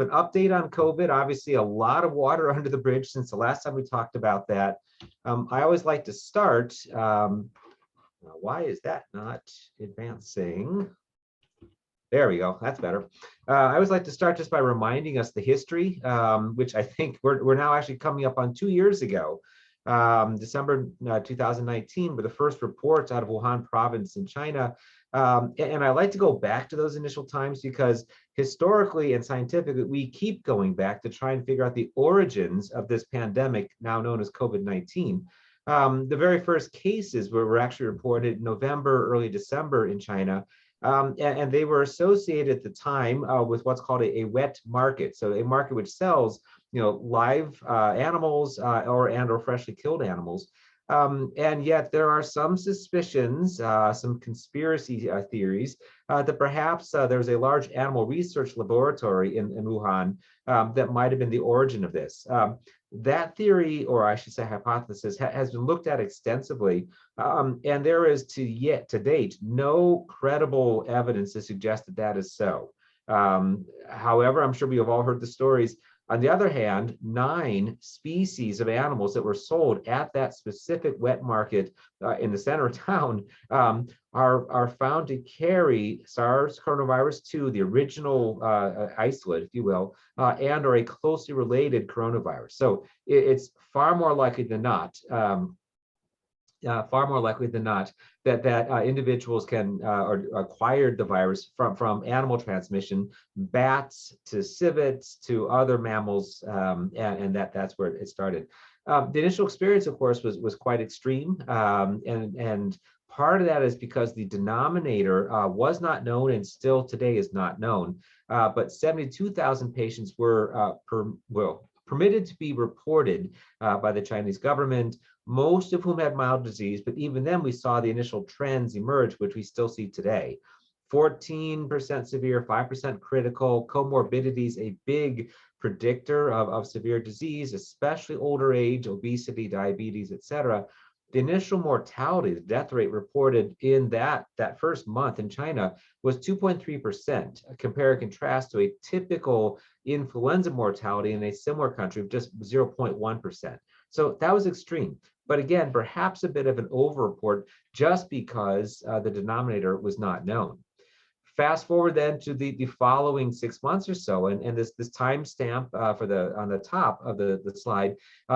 An update on COVID, obviously a lot of water under the bridge since the last time we talked about that. I always like to start, why is that not advancing? There we go, that's better. I always like to start just by reminding us the history, which I think we're now actually coming up on 2 years ago. December 2019 were the first reports out of Wuhan province in China. And I like to go back to those initial times because historically and scientifically, we keep going back to try and figure out the origins of this pandemic, now known as COVID-19. The very first cases were actually reported in November, early December in China. And they were associated at the time with what's called a wet market. So a market which sells, live animals or freshly killed animals. And yet there are some suspicions, some conspiracy theories that perhaps there was a large animal research laboratory in Wuhan that might have been the origin of this. That theory, or I should say hypothesis, has been looked at extensively, and there is to date no credible evidence to suggest that that is so. However, I'm sure we have all heard the stories. On the other hand, 9 species of animals that were sold at that specific wet market in the center of town are found to carry SARS coronavirus 2, the original isolate, if you will, and are a closely related coronavirus. So it's far more likely than not. That individuals can or acquired the virus from animal transmission, bats to civets to other mammals, and that's where it started. The initial experience, of course, was quite extreme, and part of that is because the denominator was not known and still today is not known. But 72,000 patients were permitted to be reported by the Chinese government, most of whom had mild disease, but even then we saw the initial trends emerge, which we still see today. 14% severe, 5% critical, comorbidities, a big predictor of severe disease, especially older age, obesity, diabetes, etc. The initial mortality, the death rate reported in that first month in China was 2.3%. Compare and contrast to a typical influenza mortality in a similar country of just 0.1%. So that was extreme. But again, perhaps a bit of an overreport just because the denominator was not known. Fast forward then to the following 6 months or so, and this timestamp on the top of the slide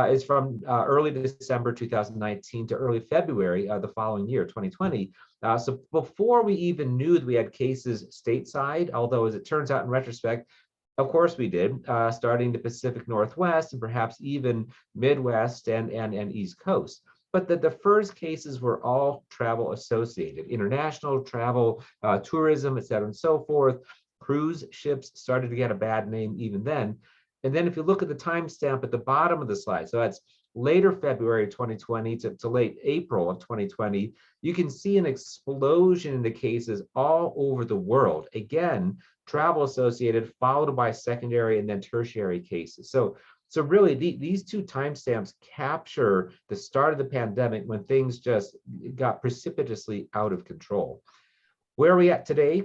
is from early December 2019 to early February the following year, 2020. So before we even knew that we had cases stateside, although as it turns out in retrospect, of course we did, starting the Pacific Northwest and perhaps even Midwest and East Coast. But the first cases were all travel associated, international travel, tourism, et cetera, and so forth. Cruise ships started to get a bad name even then. And then if you look at the timestamp at the bottom of the slide, so that's later February 2020 to late April of 2020, you can see an explosion in the cases all over the world. Again, travel associated, followed by secondary and then tertiary cases. So really, these two timestamps capture the start of the pandemic when things just got precipitously out of control. Where are we at today?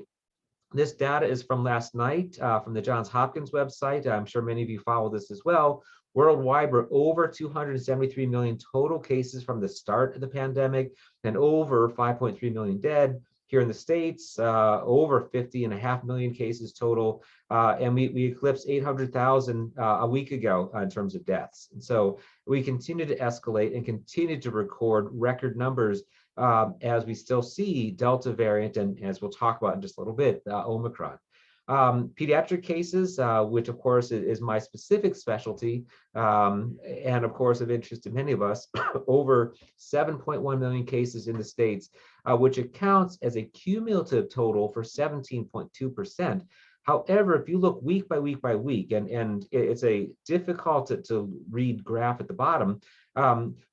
This data is from last night from the Johns Hopkins website. I'm sure many of you follow this as well. Worldwide, we're over 273 million total cases from the start of the pandemic and over 5.3 million dead. Here in the States, over 50.5 million cases total, and we eclipsed 800,000 a week ago in terms of deaths. And so we continue to escalate and continue to record record numbers as we still see Delta variant, and as we'll talk about in just a little bit, Omicron. Pediatric cases, which of course is my specific specialty, and of course of interest to many of us, over 7.1 million cases in the States, which accounts as a cumulative total for 17.2%. However, if you look week by week by week, and it's a difficult to read graph at the bottom,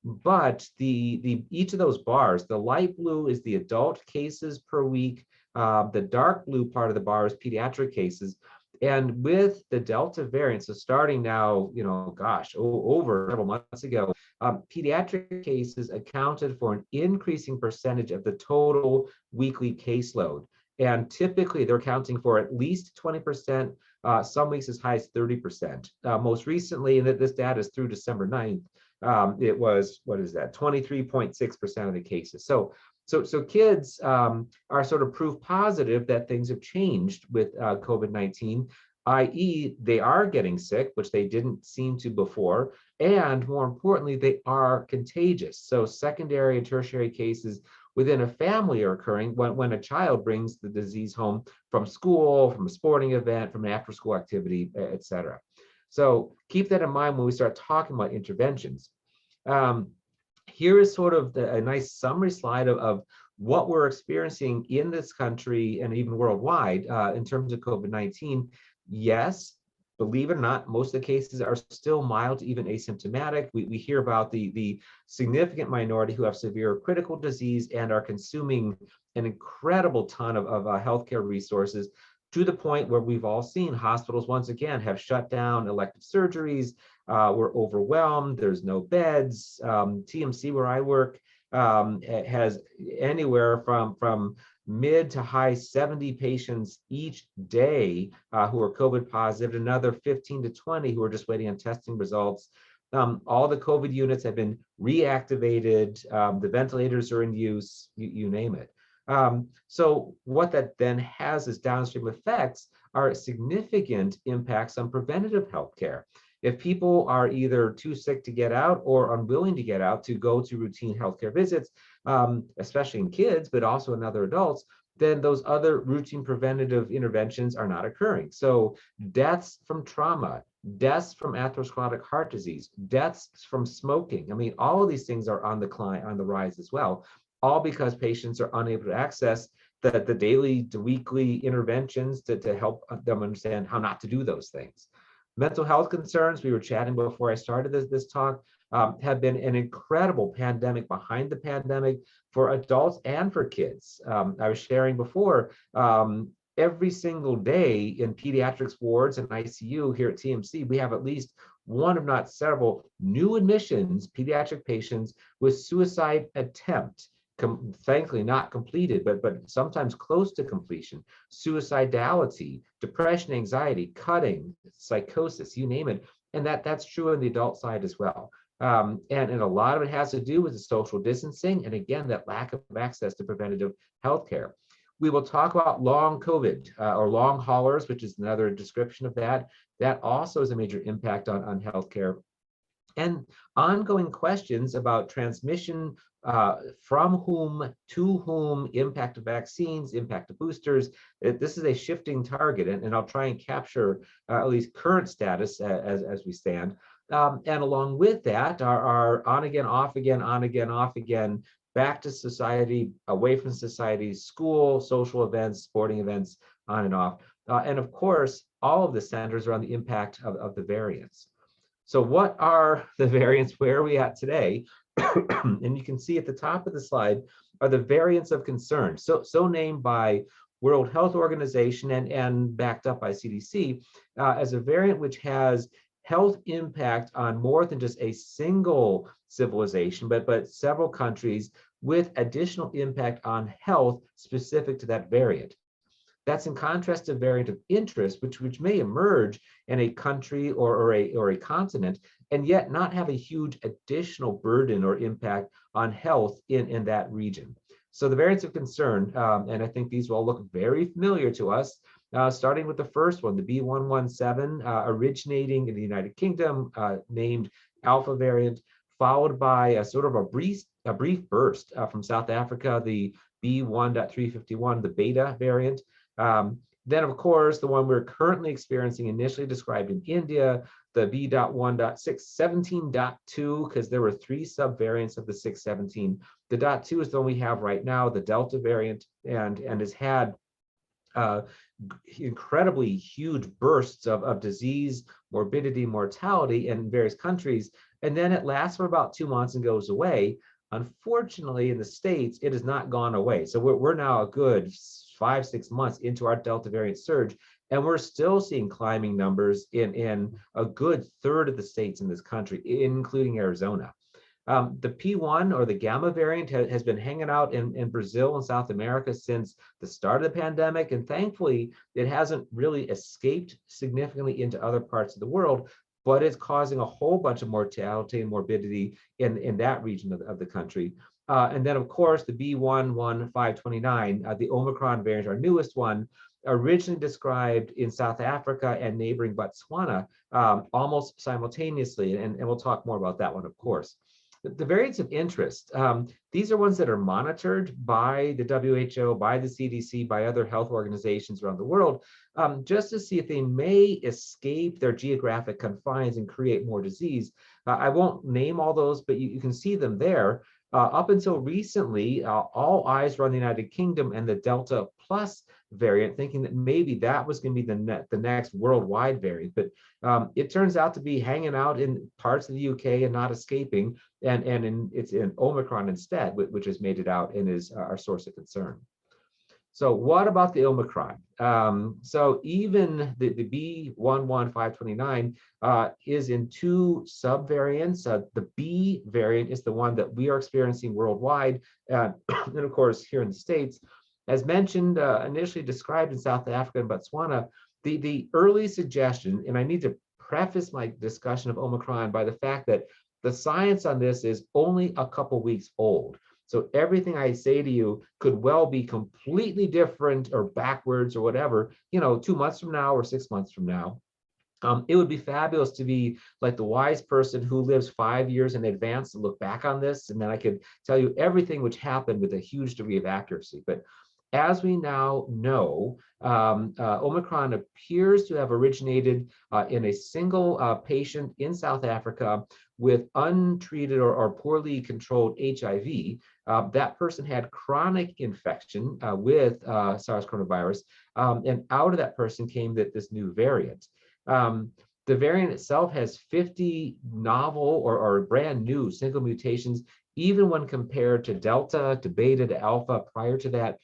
but each of those bars, the light blue is the adult cases per week, the dark blue part of the bar is pediatric cases. And with the Delta variant, so starting now, over several months ago, pediatric cases accounted for an increasing percentage of the total weekly caseload. And typically they're accounting for at least 20% some weeks as high as 30%. Most recently, and this data is through December 9th, it was, what is that, 23.6% of the cases. So kids are sort of proof positive that things have changed with COVID-19, i.e. they are getting sick, which they didn't seem to before, and more importantly, they are contagious. So secondary and tertiary cases within a family are occurring when a child brings the disease home from school, from a sporting event, from an after-school activity, et cetera. So keep that in mind when we start talking about interventions. Here is sort of a nice summary slide of what we're experiencing in this country and even worldwide in terms of COVID-19. Yes, believe it or not, most of the cases are still mild to even asymptomatic. We hear about the significant minority who have severe critical disease and are consuming an incredible ton of healthcare resources, to the point where we've all seen hospitals once again have shut down elective surgeries. We're overwhelmed. There's no beds. TMC, where I work, has anywhere from mid to high 70 patients each day who are COVID positive, another 15 to 20 who are just waiting on testing results. All the COVID units have been reactivated. The ventilators are in use, you name it. So what that then has as downstream effects are significant impacts on preventative healthcare. If people are either too sick to get out or unwilling to get out to go to routine healthcare visits, especially in kids, but also in other adults, then those other routine preventative interventions are not occurring. So deaths from trauma, deaths from atherosclerotic heart disease, deaths from smoking. I mean, all of these things are on the rise as well, all because patients are unable to access the daily to weekly interventions to help them understand how not to do those things. Mental health concerns, we were chatting before I started this talk, have been an incredible pandemic behind the pandemic for adults and for kids. I was sharing before, every single day in pediatrics wards and ICU here at TMC, we have at least one, if not several, new admissions, pediatric patients with suicide attempt. Thankfully not completed, but sometimes close to completion, suicidality, depression, anxiety, cutting, psychosis, you name it. And that's true on the adult side as well. And a lot of it has to do with the social distancing, and again, that lack of access to preventative healthcare. We will talk about long COVID or long haulers, which is another description of that. That also is a major impact on healthcare. And ongoing questions about transmission, from whom to whom, impact of vaccines, impact of boosters. This is a shifting target, and I'll try and capture at least current status as we stand. And along with that are on again, off again, on again, off again, back to society, away from society, school, social events, sporting events, on and off. And of course, all of the centers are on the impact of the variants. So what are the variants? Where are we at today? And you can see at the top of the slide are the variants of concern, so named by World Health Organization and backed up by CDC as a variant which has health impact on more than just a single civilization, but several countries, with additional impact on health specific to that variant. That's in contrast to variant of interest, which may emerge in a country or a continent, and yet not have a huge additional burden or impact on health in that region. So the variants of concern, and I think these will all look very familiar to us, starting with the first one, the B.1.1.7, originating in the United Kingdom, named Alpha variant, followed by a sort of a brief burst from South Africa, the B.1.351, the Beta variant. Then, of course, the one we're currently experiencing, initially described in India, the B.1.617.2, because there were 3 subvariants of the 617. The .2 is the one we have right now, the Delta variant, and has had incredibly huge bursts of disease, morbidity, mortality in various countries. And then it lasts for about 2 months and goes away. Unfortunately, in the States, it has not gone away. So we're now a good 5-6 months into our Delta variant surge, and we're still seeing climbing numbers in a good third of the states in this country, including Arizona. The P1 or the Gamma variant has been hanging out in Brazil and South America since the start of the pandemic. And thankfully, it hasn't really escaped significantly into other parts of the world, but it's causing a whole bunch of mortality and morbidity in that region of the country. And then, of course, the B11529, the Omicron variant, our newest one, originally described in South Africa and neighboring Botswana almost simultaneously. And we'll talk more about that one, of course. The variants of interest, these are ones that are monitored by the WHO, by the CDC, by other health organizations around the world, just to see if they may escape their geographic confines and create more disease. I won't name all those, but you can see them there. Up until recently, all eyes were on the United Kingdom and the Delta Plus variant, thinking that maybe that was going to be the next worldwide variant. But it turns out to be hanging out in parts of the UK and not escaping. And it's in Omicron instead, which has made it out and is our source of concern. So what about the Omicron? So even the B11529 is in two subvariants. The B variant is the one that we are experiencing worldwide. And of course, here in the States, as mentioned, initially described in South Africa and Botswana, the early suggestion, and I need to preface my discussion of Omicron by the fact that the science on this is only a couple weeks old. So everything I say to you could well be completely different or backwards or whatever, 2 months from now or 6 months from now. It would be fabulous to be like the wise person who lives 5 years in advance to look back on this, and then I could tell you everything which happened with a huge degree of accuracy. But as we now know, Omicron appears to have originated in a single patient in South Africa with untreated or poorly controlled HIV. That person had chronic infection with SARS coronavirus, and out of that person came this new variant. The variant itself has 50 novel or brand new single mutations, even when compared to Delta, to Beta, to Alpha prior to that.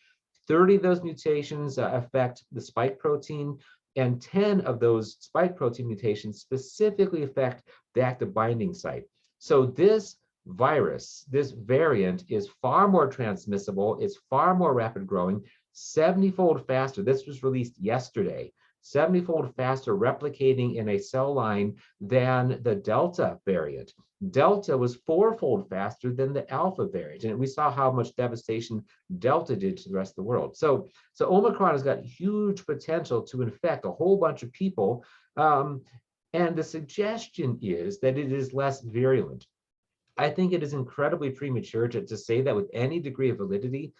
30 of those mutations affect the spike protein, and 10 of those spike protein mutations specifically affect the active binding site. So this virus, this variant, is far more transmissible, it's far more rapid growing, 70-fold faster. This was released yesterday. 70-fold faster replicating in a cell line than the Delta variant. Delta was 4-fold faster than the Alpha variant, and we saw how much devastation Delta did to the rest of the world. So Omicron has got huge potential to infect a whole bunch of people, and the suggestion is that it is less virulent. I think it is incredibly premature to say that with any degree of validity.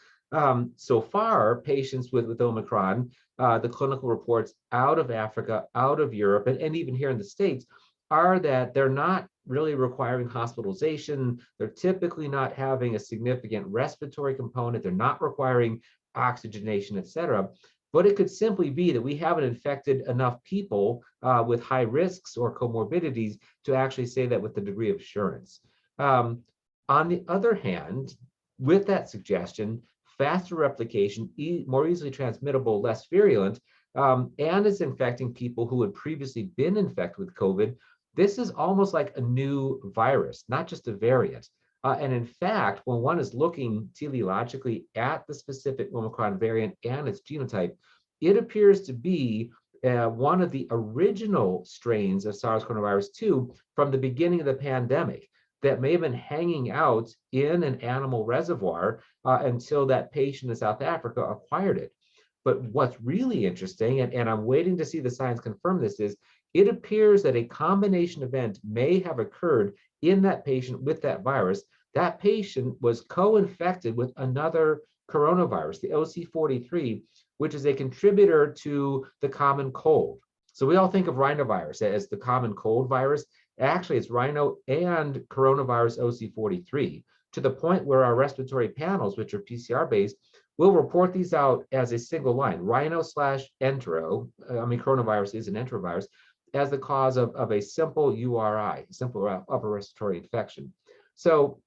So far, patients with Omicron, the clinical reports out of Africa, out of Europe, and even here in the States, are that they're not really requiring hospitalization. They're typically not having a significant respiratory component. They're not requiring oxygenation, et cetera. But it could simply be that we haven't infected enough people with high risks or comorbidities to actually say that with a degree of assurance. On the other hand, with that suggestion, faster replication, more easily transmittable, less virulent, and is infecting people who had previously been infected with COVID, this is almost like a new virus, not just a variant. And in fact, when one is looking teleologically at the specific Omicron variant and its genotype, it appears to be one of the original strains of SARS coronavirus 2 from the beginning of the pandemic that may have been hanging out in an animal reservoir until that patient in South Africa acquired it. But what's really interesting, and I'm waiting to see the science confirm this, is it appears that a combination event may have occurred in that patient with that virus. That patient was co-infected with another coronavirus, the OC43, which is a contributor to the common cold. So we all think of rhinovirus as the common cold virus. Actually, it's rhino and coronavirus OC43, to the point where our respiratory panels, which are PCR-based, will report these out as a single line, rhino/entero, coronavirus is an enterovirus, as the cause of a simple URI, simple upper respiratory infection. So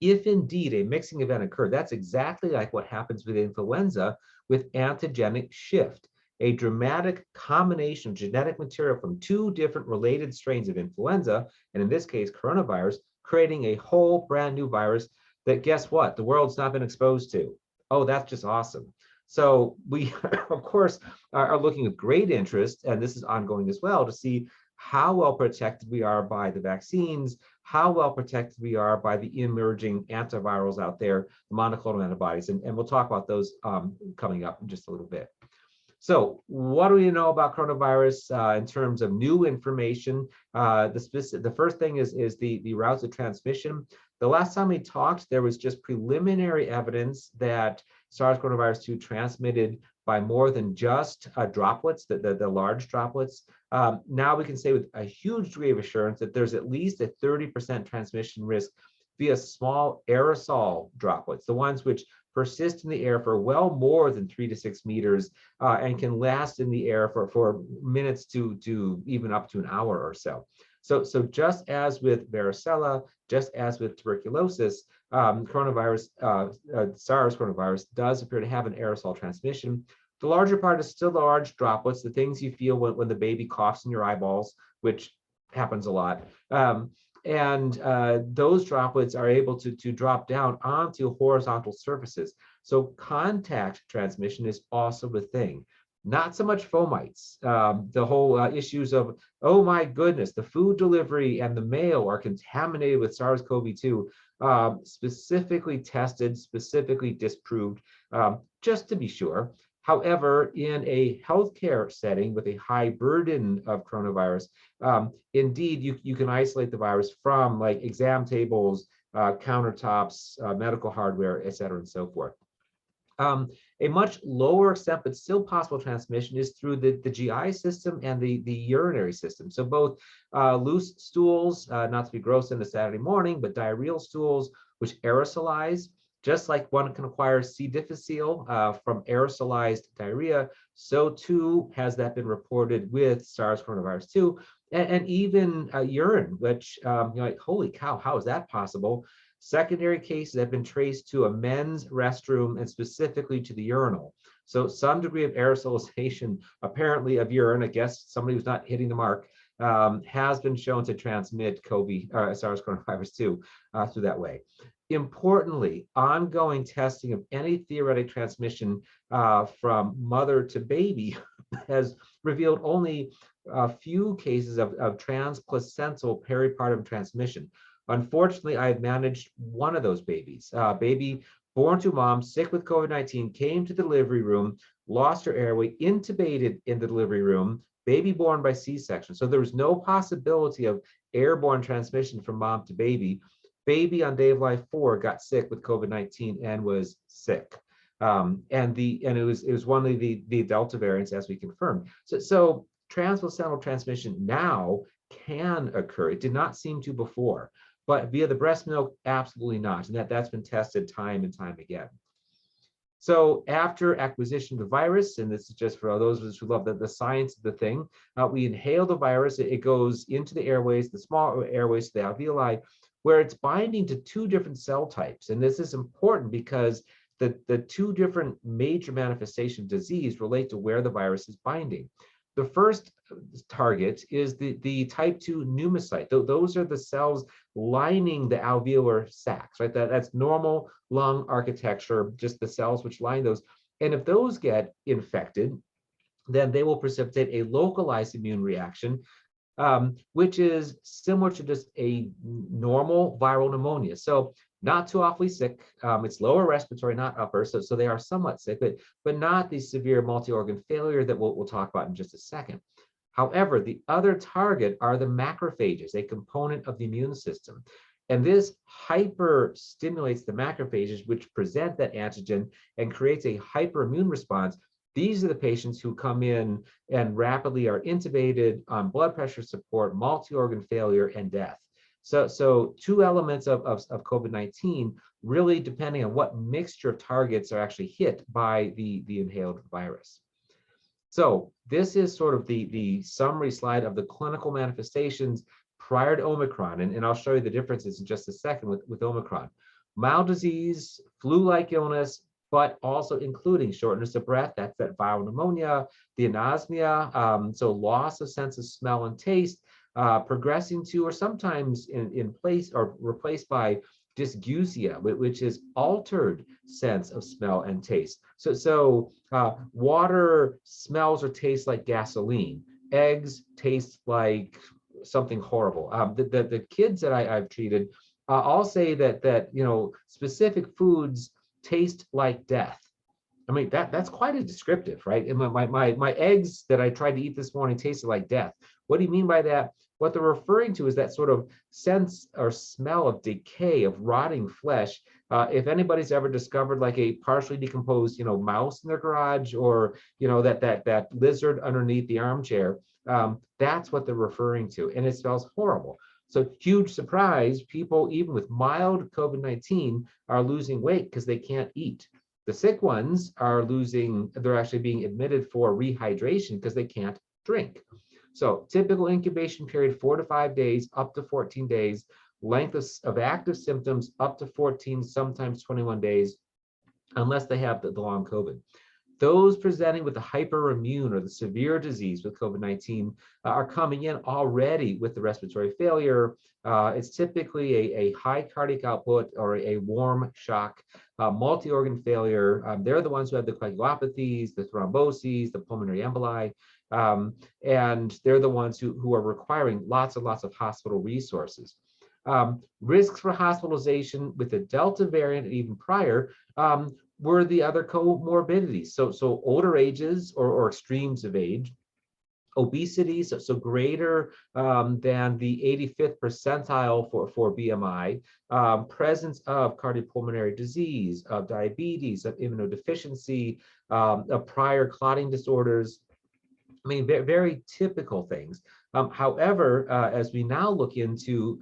if indeed a mixing event occurred, that's exactly like what happens with influenza with antigenic shift, a dramatic combination of genetic material from two different related strains of influenza, and in this case, coronavirus, creating a whole brand new virus that, guess what, the world's not been exposed to. Oh, that's just awesome. So we, of course, are looking with great interest, and this is ongoing as well, to see how well protected we are by the vaccines, how well protected we are by the emerging antivirals out there, the monoclonal antibodies, and we'll talk about those coming up in just a little bit. So what do we know about coronavirus in terms of new information? The first thing is the routes of transmission. The last time we talked, there was just preliminary evidence that SARS coronavirus 2 transmitted by more than just droplets, the large droplets. Now we can say with a huge degree of assurance that there's at least a 30% transmission risk via small aerosol droplets, the ones which persist in the air for well more than 3 to 6 meters and can last in the air for minutes to even up to an hour or so. So just as with varicella, just as with tuberculosis, SARS coronavirus does appear to have an aerosol transmission. The larger part is still the large droplets, the things you feel when the baby coughs in your eyeballs, which happens a lot. Those droplets are able to drop down onto horizontal surfaces. So contact transmission is also the thing. Not so much fomites. The whole issues of, oh my goodness, the food delivery and the mail are contaminated with SARS-CoV-2, specifically tested, specifically disproved, just to be sure. However, in a healthcare setting with a high burden of coronavirus, indeed, you can isolate the virus from like exam tables, countertops, medical hardware, et cetera, and so forth. A much lower extent, but still possible transmission is through the GI system and the urinary system. So both loose stools, not to be gross into Saturday morning, but diarrheal stools, which aerosolize. Just like one can acquire C. difficile from aerosolized diarrhea, so too has that been reported with SARS coronavirus 2, and even urine, which you're like, holy cow, how is that possible? Secondary cases have been traced to a men's restroom and specifically to the urinal. So some degree of aerosolization, apparently of urine, I guess somebody who's not hitting the mark, has been shown to transmit SARS coronavirus 2 through that way. Importantly, ongoing testing of any theoretic transmission from mother to baby has revealed only a few cases of transplacental peripartum transmission. Unfortunately, I have managed one of those babies. Baby born to mom, sick with COVID-19, came to the delivery room, lost her airway, intubated in the delivery room, baby born by C-section. So there was no possibility of airborne transmission from mom to baby. Baby on day of life 4 got sick with COVID-19 and was sick. And it was one of the Delta variants, as we confirmed. So transplacental transmission now can occur. It did not seem to before, but via the breast milk, absolutely not. And that's been tested time and time again. So after acquisition of the virus, and this is just for those of us who love the science of the thing, we inhale the virus. It goes into the airways, the small airways, the alveoli, where it's binding to 2 different cell types. And this is important because the 2 different major manifestations of disease relate to where the virus is binding. The first target is the type 2 pneumocyte. Those are the cells lining the alveolar sacs, right? That's normal lung architecture, just the cells which line those. And if those get infected, then they will precipitate a localized immune reaction, which is similar to just a normal viral pneumonia. So not too awfully sick. It's lower respiratory, not upper. So they are somewhat sick, but not the severe multi-organ failure that we'll talk about in just a second. However, the other target are the macrophages, a component of the immune system. And this hyper stimulates the macrophages, which present that antigen and creates a hyperimmune response. These are the patients who come in and rapidly are intubated on blood pressure support, multi-organ failure, and death. So 2 elements of COVID-19, really depending on what mixture of targets are actually hit by the inhaled virus. So this is sort of the summary slide of the clinical manifestations prior to Omicron, and I'll show you the differences in just a second with Omicron. Mild disease, flu-like illness, but also including shortness of breath, that's that viral pneumonia, the anosmia, so loss of sense of smell and taste, progressing to, or sometimes in place or replaced by dysgeusia, which is altered sense of smell and taste. So water smells or tastes like gasoline. Eggs taste like something horrible. The kids that I've treated all say that specific foods taste like death. I mean, that's quite a descriptive, right? And my eggs that I tried to eat this morning tasted like death. What do you mean by that? What they're referring to is that sort of sense or smell of decay, of rotting flesh. If anybody's ever discovered like a partially decomposed, mouse in their garage, or that lizard underneath the armchair, that's what they're referring to, and it smells horrible. So huge surprise, people even with mild COVID-19 are losing weight because they can't eat. The sick ones they're actually being admitted for rehydration because they can't drink. So typical incubation period, 4 to 5 days, up to 14 days, length of active symptoms up to 14, sometimes 21 days, unless they have the long COVID. Those presenting with the hyperimmune or the severe disease with COVID-19 are coming in already with the respiratory failure. It's typically a high cardiac output or a warm shock, multi-organ failure. They're the ones who have the coagulopathies, the thromboses, the pulmonary emboli, and they're the ones who are requiring lots and lots of hospital resources. Risks for hospitalization with the Delta variant and even prior were the other comorbidities. So older ages or extremes of age, obesity, so greater than the 85th percentile for BMI, presence of cardiopulmonary disease, of diabetes, of immunodeficiency, of prior clotting disorders. I mean, very, very typical things. However, as we now look into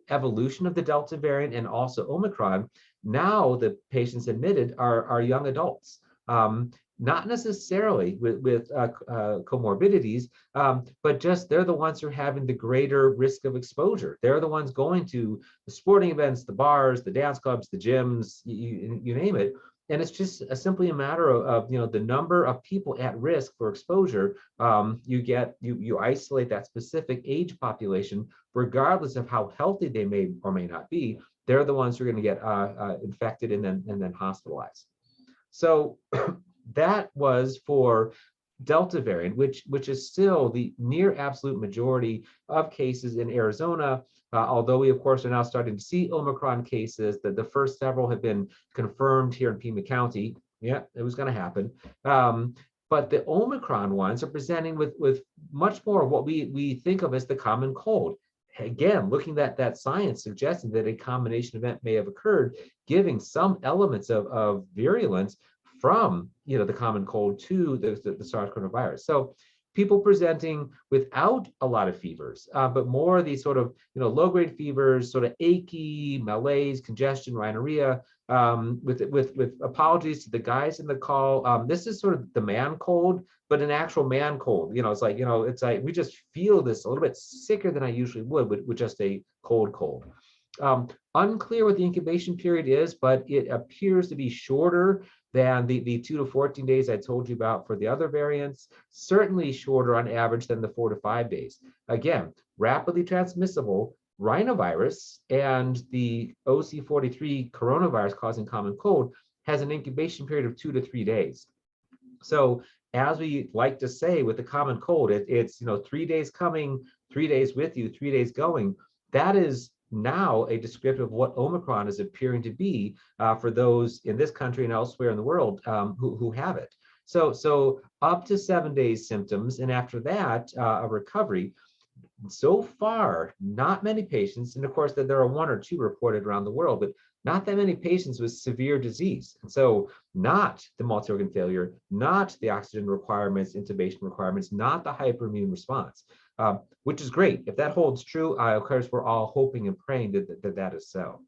evolution of the Delta variant and also Omicron, now the patients admitted are young adults, not necessarily with comorbidities, but just they're the ones who are having the greater risk of exposure. They're the ones going to the sporting events, the bars, the dance clubs, the gyms, you name it. And it's just simply a matter of the number of people at risk for exposure. You isolate that specific age population, regardless of how healthy they may or may not be. They're the ones who are going to get infected and then hospitalized. So that was for Delta variant, which is still the near absolute majority of cases in Arizona. Although we, of course, are now starting to see Omicron cases, that the first several have been confirmed here in Pima County. Yeah, it was going to happen. But the Omicron ones are presenting with much more of what we think of as the common cold. Again, looking at that science suggesting that a combination event may have occurred, giving some elements of virulence from the common cold to the SARS coronavirus. So people presenting without a lot of fevers, but more of these sort of low-grade fevers, sort of achy, malaise, congestion, rhinorrhea. With apologies to the guys in the call, this is sort of the man cold, but an actual man cold. It's like we just feel this a little bit sicker than I usually would with just a cold. Unclear what the incubation period is, but it appears to be shorter than the 2 to 14 days I told you about for the other variants, certainly shorter on average than the 4 to 5 days. Again, rapidly transmissible rhinovirus and the OC43 coronavirus causing common cold has an incubation period of 2 to 3 days. So as we like to say with the common cold, it's 3 days coming, 3 days with you, 3 days going. That is now a descriptive of what Omicron is appearing to be for those in this country and elsewhere in the world who have it. So up to 7 days symptoms, and after that, a recovery. So far, not many patients, and of course that there are 1 or 2 reported around the world, but not that many patients with severe disease. And so not the multi-organ failure, not the oxygen requirements, intubation requirements, not the hyperimmune response, which is great. If that holds true, of course, we're all hoping and praying that is so.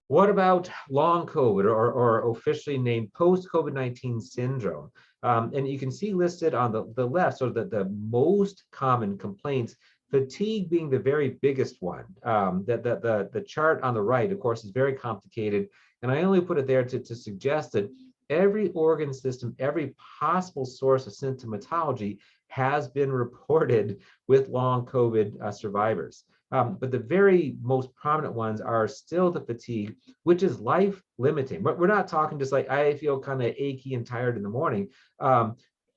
What about long COVID or officially named post-COVID-19 syndrome? And you can see listed on the left, sort of the most common complaints, fatigue being the very biggest one. The chart on the right, of course, is very complicated. And I only put it there to suggest that every organ system, every possible source of symptomatology has been reported with long COVID survivors. But the very most prominent ones are still the fatigue, which is life limiting. But we're not talking just like, I feel kind of achy and tired in the morning.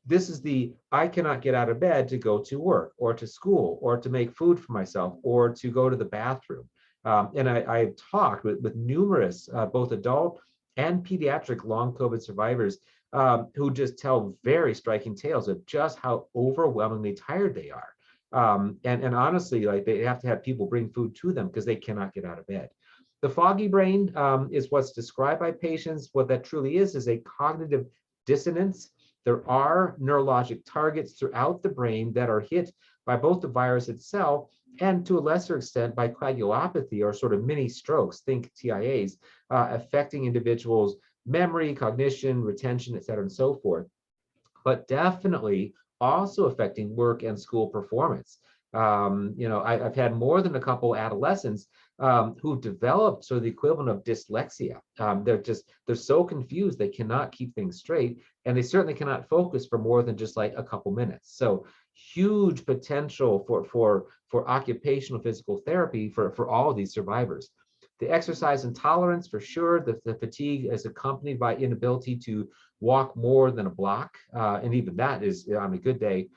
This is the, I cannot get out of bed to go to work or to school or to make food for myself or to go to the bathroom. And I've talked with numerous, both adult and pediatric long COVID survivors who just tell very striking tales of just how overwhelmingly tired they are. And honestly, like they have to have people bring food to them because they cannot get out of bed. The foggy brain is what's described by patients. What that truly is a cognitive dissonance. There are neurologic targets throughout the brain that are hit by both the virus itself and to a lesser extent by coagulopathy or sort of mini strokes, think TIAs, affecting individuals' memory, cognition, retention, et cetera, and so forth. But definitely also affecting work and school performance. I've had more than a couple adolescents who've developed sort of the equivalent of dyslexia. They're so confused, they cannot keep things straight, and they certainly cannot focus for more than just like a couple minutes. So huge potential for occupational physical therapy for all of these survivors. The exercise intolerance, for sure, the fatigue is accompanied by inability to walk more than a block, and even that is on a good day.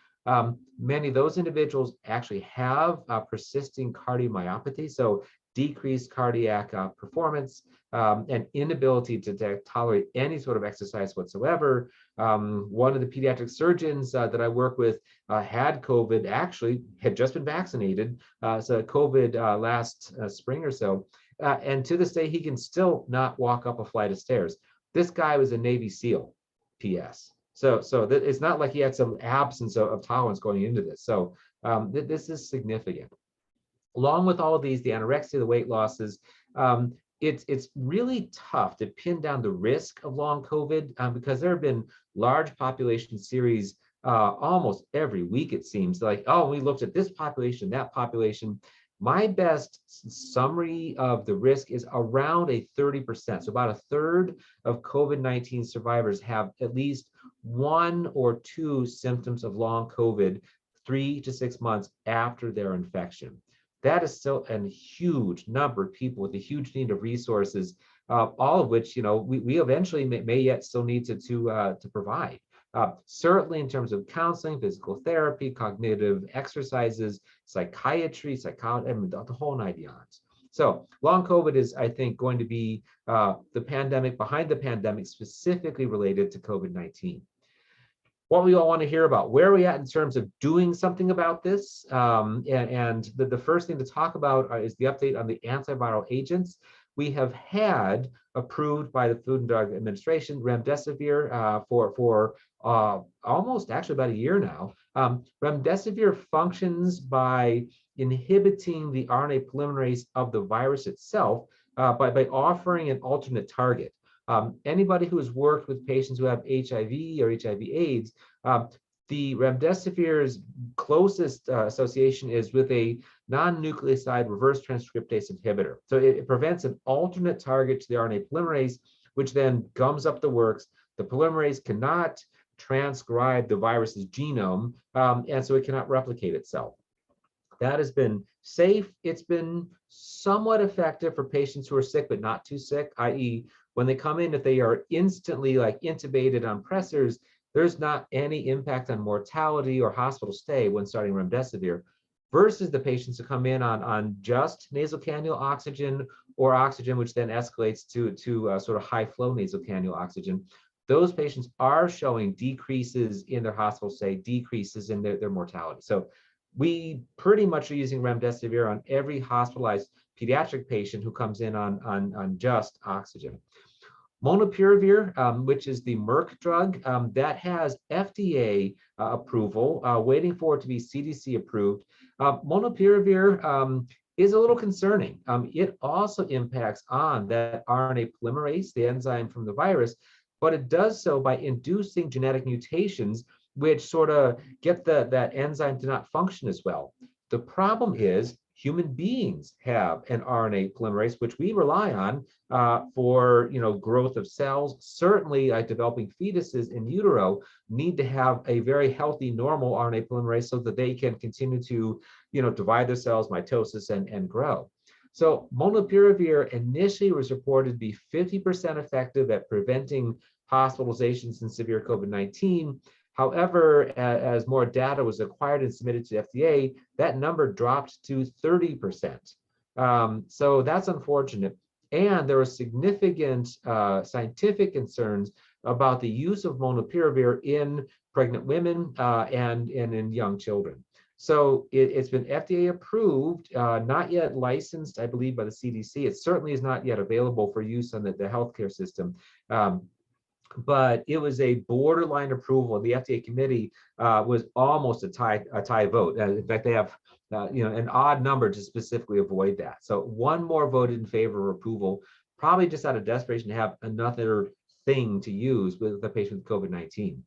Many of those individuals actually have persisting cardiomyopathy, so decreased cardiac performance and inability to tolerate any sort of exercise whatsoever. One of the pediatric surgeons that I work with had COVID, actually had just been vaccinated, so COVID last spring or so. And to this day, he can still not walk up a flight of stairs. This guy was a Navy SEAL, PS. So it's not like he had some absence of tolerance going into this. So this is significant. Along with all of these, the anorexia, the weight losses, it's really tough to pin down the risk of long COVID because there have been large population series almost every week, it seems. Like, oh, we looked at this population, that population. My best summary of the risk is around a 30%. So about a third of COVID-19 survivors have at least one or two symptoms of long COVID 3 to 6 months after their infection. That is still a huge number of people with a huge need of resources, all of which we eventually may yet still need to provide. Certainly in terms of counseling, physical therapy, cognitive exercises, psychiatry, psychology, I mean, the whole 9 yards. So long COVID is, I think, going to be the pandemic behind the pandemic specifically related to COVID-19. What we all want to hear about, where are we at in terms of doing something about this? And the first thing to talk about is the update on the antiviral agents. We have had approved by the Food and Drug Administration remdesivir for almost actually about a year now. Remdesivir functions by inhibiting the RNA polymerase of the virus itself by offering an alternate target. Anybody who has worked with patients who have HIV or HIV/AIDS, the remdesivir's closest association is with a non-nucleoside reverse transcriptase inhibitor. So it prevents an alternate target to the RNA polymerase, which then gums up the works. The polymerase cannot transcribe the virus's genome, and so it cannot replicate itself. That has been safe. It's been somewhat effective for patients who are sick but not too sick, i.e., when they come in, if they are instantly like intubated on pressors, there's not any impact on mortality or hospital stay when starting remdesivir, versus the patients who come in on just nasal cannula oxygen or oxygen, which then escalates to sort of high flow nasal cannula oxygen. Those patients are showing decreases in their hospital stay, decreases in their mortality. So we pretty much are using remdesivir on every hospitalized pediatric patient who comes in on just oxygen. Molnupiravir, which is the Merck drug, that has FDA approval, waiting for it to be CDC approved. Molnupiravir is a little concerning. It also impacts on that RNA polymerase, the enzyme from the virus, but it does so by inducing genetic mutations, which sort of get that enzyme to not function as well. The problem is human beings have an RNA polymerase, which we rely on for growth of cells. Certainly, developing fetuses in utero need to have a very healthy, normal RNA polymerase so that they can continue to divide their cells, mitosis, and grow. So molnupiravir initially was reported to be 50% effective at preventing hospitalizations in severe COVID-19. However, as more data was acquired and submitted to FDA, that number dropped to 30%. So that's unfortunate. And there were significant scientific concerns about the use of molnupiravir in pregnant women and in young children. So it's been FDA approved, not yet licensed, I believe, by the CDC. It certainly is not yet available for use on the healthcare system. But it was a borderline approval. The FDA committee was almost a tie vote. In fact, they have an odd number to specifically avoid that. So one more voted in favor of approval, probably just out of desperation to have another thing to use with the patient with COVID-19.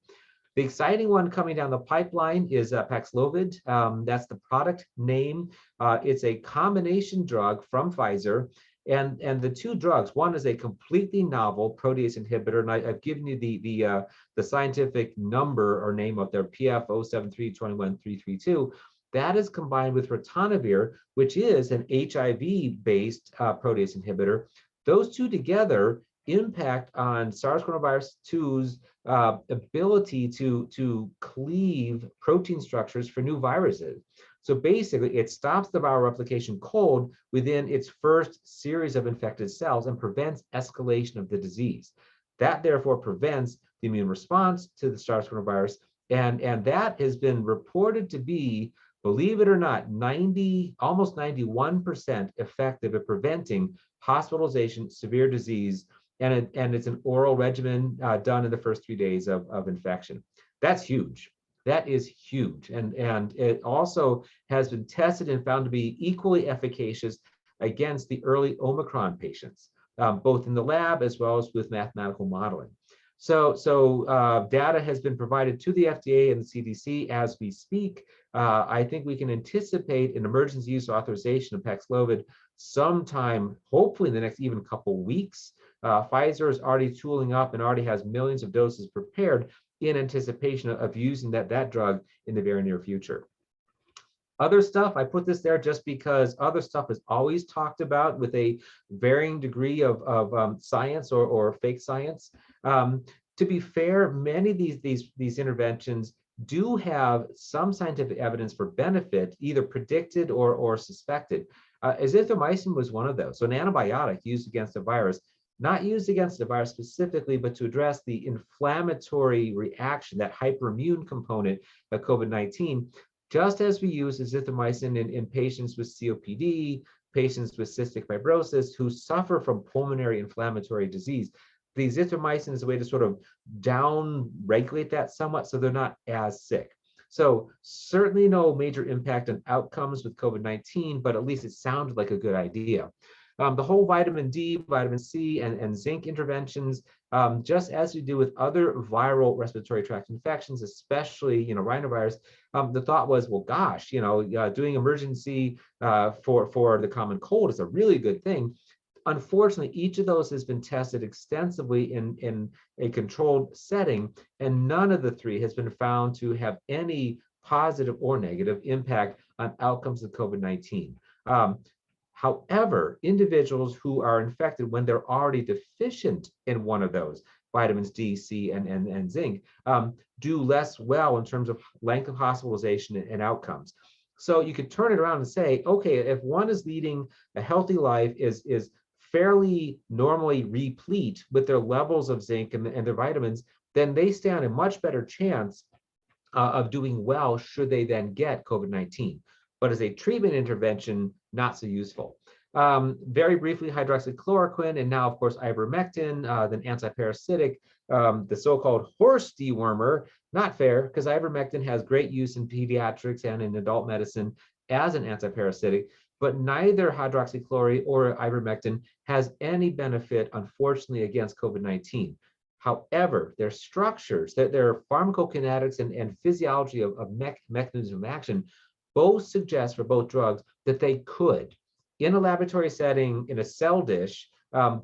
The exciting one coming down the pipeline is Paxlovid. That's the product name. It's a combination drug from Pfizer. And the two drugs, one is a completely novel protease inhibitor, and I've given you the scientific number or name of their PF 073-21332. That is combined with ritonavir, which is an HIV-based protease inhibitor. Those two together impact on SARS-CoV-2's ability to cleave protein structures for new viruses. So basically, it stops the viral replication cold within its first series of infected cells and prevents escalation of the disease. That therefore prevents the immune response to the SARS-CoV virus, and that has been reported to be, believe it or not, almost 91% effective at preventing hospitalization, severe disease, and it's an oral regimen done in the first 3 days of infection. That's huge. That is huge. And it also has been tested and found to be equally efficacious against the early Omicron patients, both in the lab as well as with mathematical modeling. So data has been provided to the FDA and the CDC as we speak. I think we can anticipate an emergency use authorization of Paxlovid sometime, hopefully in the next even couple weeks. Pfizer is already tooling up and already has millions of doses prepared in anticipation of using that drug in the very near future. Other stuff, I put this there just because other stuff is always talked about with a varying degree of science or fake science. To be fair, many of these interventions do have some scientific evidence for benefit, either predicted or suspected. Azithromycin was one of those. So an antibiotic used against a virus, not used against the virus specifically, but to address the inflammatory reaction, that hyperimmune component of COVID-19, just as we use azithromycin in patients with COPD, patients with cystic fibrosis who suffer from pulmonary inflammatory disease. The azithromycin is a way to sort of down-regulate that somewhat so they're not as sick. So certainly no major impact on outcomes with COVID-19, but at least it sounded like a good idea. The whole vitamin D, vitamin C, and zinc interventions, just as we do with other viral respiratory tract infections, especially rhinovirus, the thought was, well, gosh, doing emergency for the common cold is a really good thing. Unfortunately, each of those has been tested extensively in a controlled setting, and none of the three has been found to have any positive or negative impact on outcomes of COVID-19. However, individuals who are infected when they're already deficient in one of those, vitamins D, C, and zinc, do less well in terms of length of hospitalization and outcomes. So you could turn it around and say, okay, if one is leading a healthy life, is fairly normally replete with their levels of zinc and their vitamins, then they stand a much better chance of doing well should they then get COVID-19. But as a treatment intervention, not so useful. Very briefly, hydroxychloroquine, and now, of course, ivermectin, then antiparasitic, the so-called horse dewormer. Not fair, because ivermectin has great use in pediatrics and in adult medicine as an antiparasitic, but neither hydroxychloroquine or ivermectin has any benefit, unfortunately, against COVID-19. However, their structures, their pharmacokinetics and physiology of mechanism of action both suggest for both drugs that they could, in a laboratory setting, in a cell dish,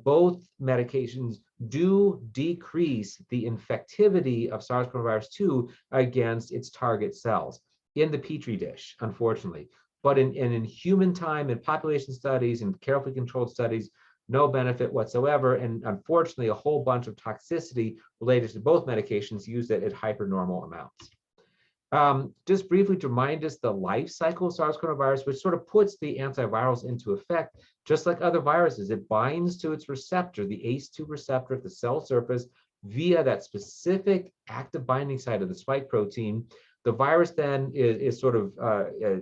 both medications do decrease the infectivity of SARS-CoV-2 against its target cells in the Petri dish, unfortunately. But in human time, in population studies, and carefully controlled studies, no benefit whatsoever. And unfortunately, a whole bunch of toxicity related to both medications used at hypernormal amounts. Just briefly to remind us the life cycle of SARS-CoV-2, which sort of puts the antivirals into effect, just like other viruses. It binds to its receptor, the ACE2 receptor at the cell surface, via that specific active binding site of the spike protein. The virus then is sort of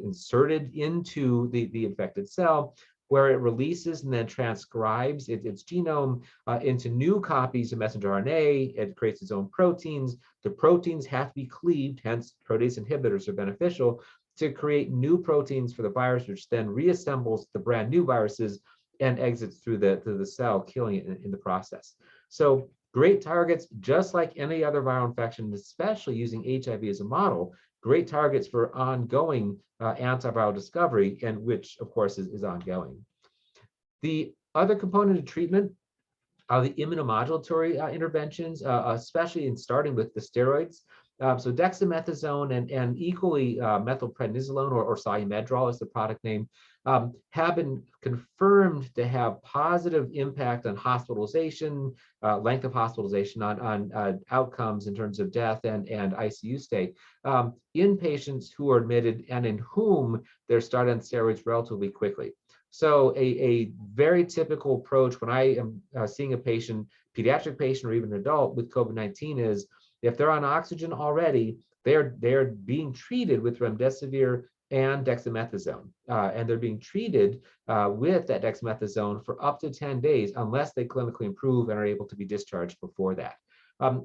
inserted into the infected cell, where it releases and then transcribes its genome into new copies of messenger RNA. It creates its own proteins. The proteins have to be cleaved, hence protease inhibitors are beneficial to create new proteins for the virus, which then reassembles the brand new viruses and exits through the cell, killing it in the process. So great targets, just like any other viral infection, especially using HIV as a model, great targets for ongoing antiviral discovery, and which, of course, is ongoing. The other component of treatment are the immunomodulatory interventions, especially in starting with the steroids. So dexamethasone and equally methylprednisolone or solumedrol is the product name, have been confirmed to have positive impact on hospitalization, length of hospitalization, on outcomes in terms of death and ICU stay in patients who are admitted and in whom they're started on steroids relatively quickly. So a very typical approach when I am seeing a patient, pediatric patient or even an adult with COVID-19 is, if they're on oxygen already, they're being treated with remdesivir and dexamethasone, and they're being treated with that dexamethasone for up to 10 days unless they clinically improve and are able to be discharged before that.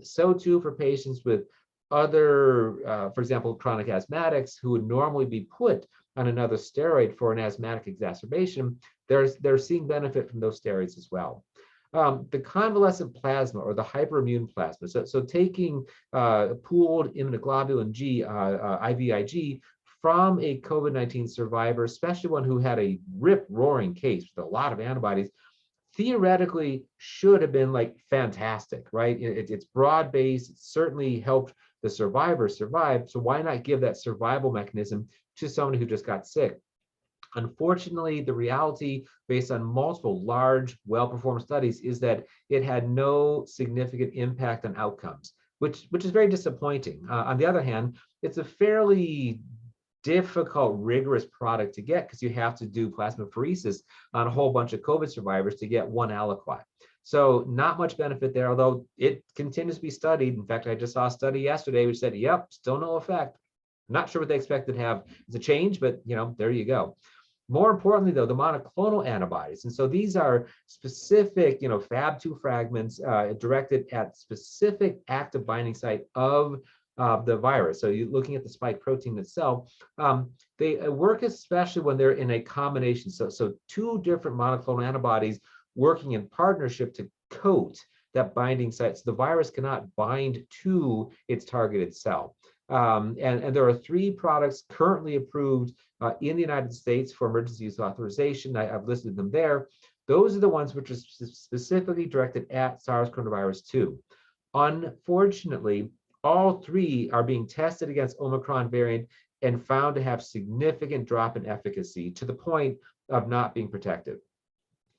So too for patients with other, for example, chronic asthmatics who would normally be put on another steroid for an asthmatic exacerbation, they're seeing benefit from those steroids as well. The convalescent plasma or the hyperimmune plasma, so taking pooled immunoglobulin G, IVIG, from a COVID-19 survivor, especially one who had a rip-roaring case with a lot of antibodies, theoretically should have been like fantastic, right? It's broad-based, it certainly helped the survivor survive, so why not give that survival mechanism to someone who just got sick? Unfortunately, the reality, based on multiple large, well-performed studies, is that it had no significant impact on outcomes, which is very disappointing. On the other hand, it's a fairly difficult, rigorous product to get because you have to do plasmapheresis on a whole bunch of COVID survivors to get one aliquot. So not much benefit there, although it continues to be studied. In fact, I just saw a study yesterday which said, yep, still no effect. Not sure what they expected to have as a change, but there you go. More importantly, though, the monoclonal antibodies. And so these are specific, Fab2 fragments directed at specific active binding site of the virus. So you're looking at the spike protein itself. They work especially when they're in a combination. So two different monoclonal antibodies working in partnership to coat that binding site, so the virus cannot bind to its targeted cell. And there are 3 products currently approved in the United States for emergency use authorization. I've listed them there. Those are the ones which are specifically directed at SARS-CoV-2. Unfortunately, all 3 are being tested against Omicron variant and found to have significant drop in efficacy to the point of not being protective.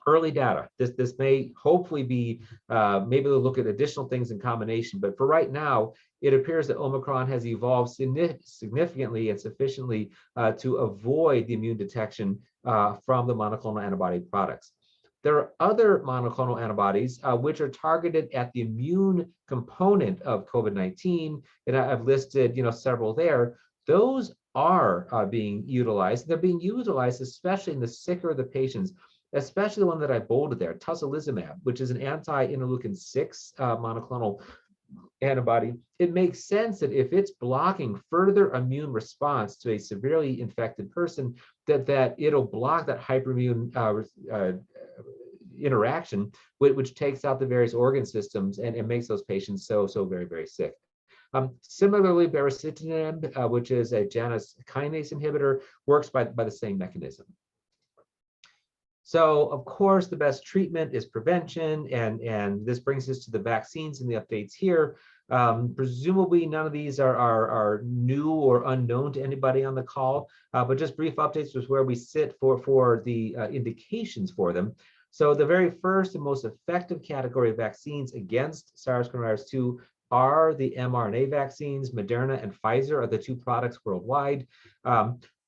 Early data. This may hopefully be, maybe they'll look at additional things in combination, but for right now, it appears that Omicron has evolved significantly and sufficiently to avoid the immune detection from the monoclonal antibody products. There are other monoclonal antibodies which are targeted at the immune component of COVID-19, and I've listed several there. Those are being utilized. They're being utilized especially in the sicker the patients, especially the one that I bolded there, tocilizumab, which is an anti-interleukin 6 monoclonal antibody. It makes sense that if it's blocking further immune response to a severely infected person, that it'll block that hyperimmune interaction, which takes out the various organ systems and makes those patients so very, very sick. Similarly, baricitinib, which is a Janus kinase inhibitor, works by the same mechanism. So, of course, the best treatment is prevention, and this brings us to the vaccines and the updates here. Presumably, none of these are new or unknown to anybody on the call, but just brief updates with where we sit for the indications for them. So the very first and most effective category of vaccines against SARS-CoV-2 are the mRNA vaccines. Moderna and Pfizer are the two products worldwide.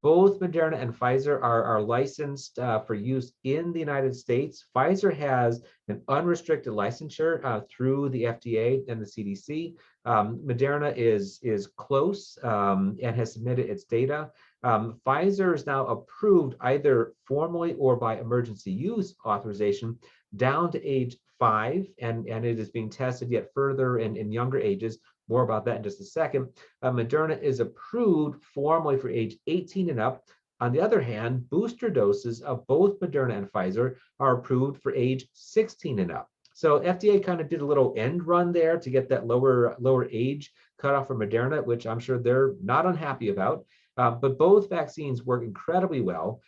Both Moderna and Pfizer are licensed for use in the United States. Pfizer has an unrestricted licensure through the FDA and the CDC. Moderna is close and has submitted its data. Pfizer is now approved either formally or by emergency use authorization down to age 5, and it is being tested yet further in younger ages. More about that in just a second. Moderna is approved formally for age 18 and up. On the other hand, booster doses of both Moderna and Pfizer are approved for age 16 and up. So FDA kind of did a little end run there to get that lower age cutoff for Moderna, which I'm sure they're not unhappy about. But both vaccines work incredibly well,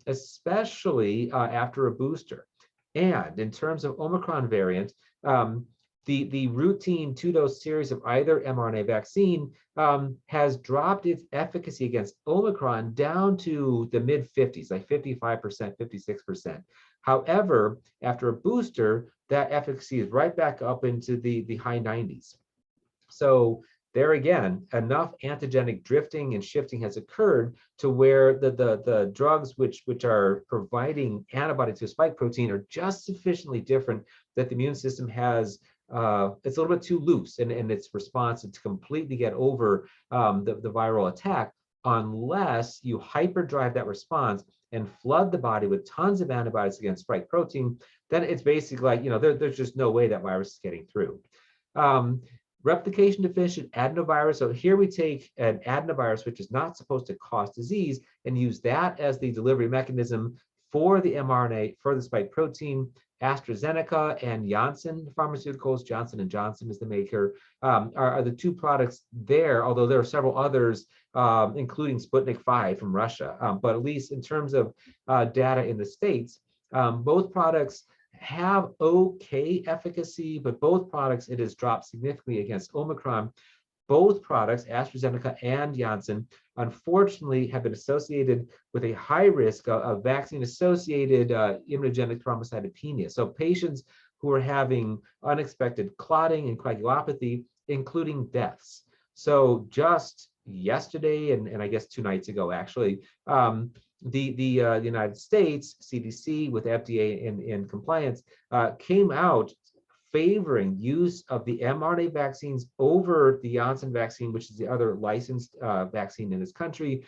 especially after a booster. And in terms of Omicron variant, the routine 2-dose series of either mRNA vaccine has dropped its efficacy against Omicron down to the mid-50s, like 55%, 56%. However, after a booster, that efficacy is right back up into the high 90s. So there again, enough antigenic drifting and shifting has occurred to where the drugs which are providing antibody to a spike protein are just sufficiently different that the immune system has it's a little bit too loose in its response to completely get over the viral attack, unless you hyperdrive that response and flood the body with tons of antibodies against spike protein. Then it's basically like, there's just no way that virus is getting through. Replication deficient adenovirus. So here we take an adenovirus, which is not supposed to cause disease, and use that as the delivery mechanism for the mRNA, for the spike protein. AstraZeneca and Janssen Pharmaceuticals, Johnson & Johnson is the maker, are the two products there, although there are several others, including Sputnik 5 from Russia. But at least in terms of data in the States, both products have okay efficacy, but both products, it has dropped significantly against Omicron. Both products, AstraZeneca and Janssen, unfortunately have been associated with a high risk of vaccine-associated immunogenic thrombocytopenia. So patients who are having unexpected clotting and coagulopathy, including deaths. So just yesterday, and I guess 2 nights ago, actually, the United States CDC with FDA in compliance came out favoring use of the mRNA vaccines over the Janssen vaccine, which is the other licensed vaccine in this country,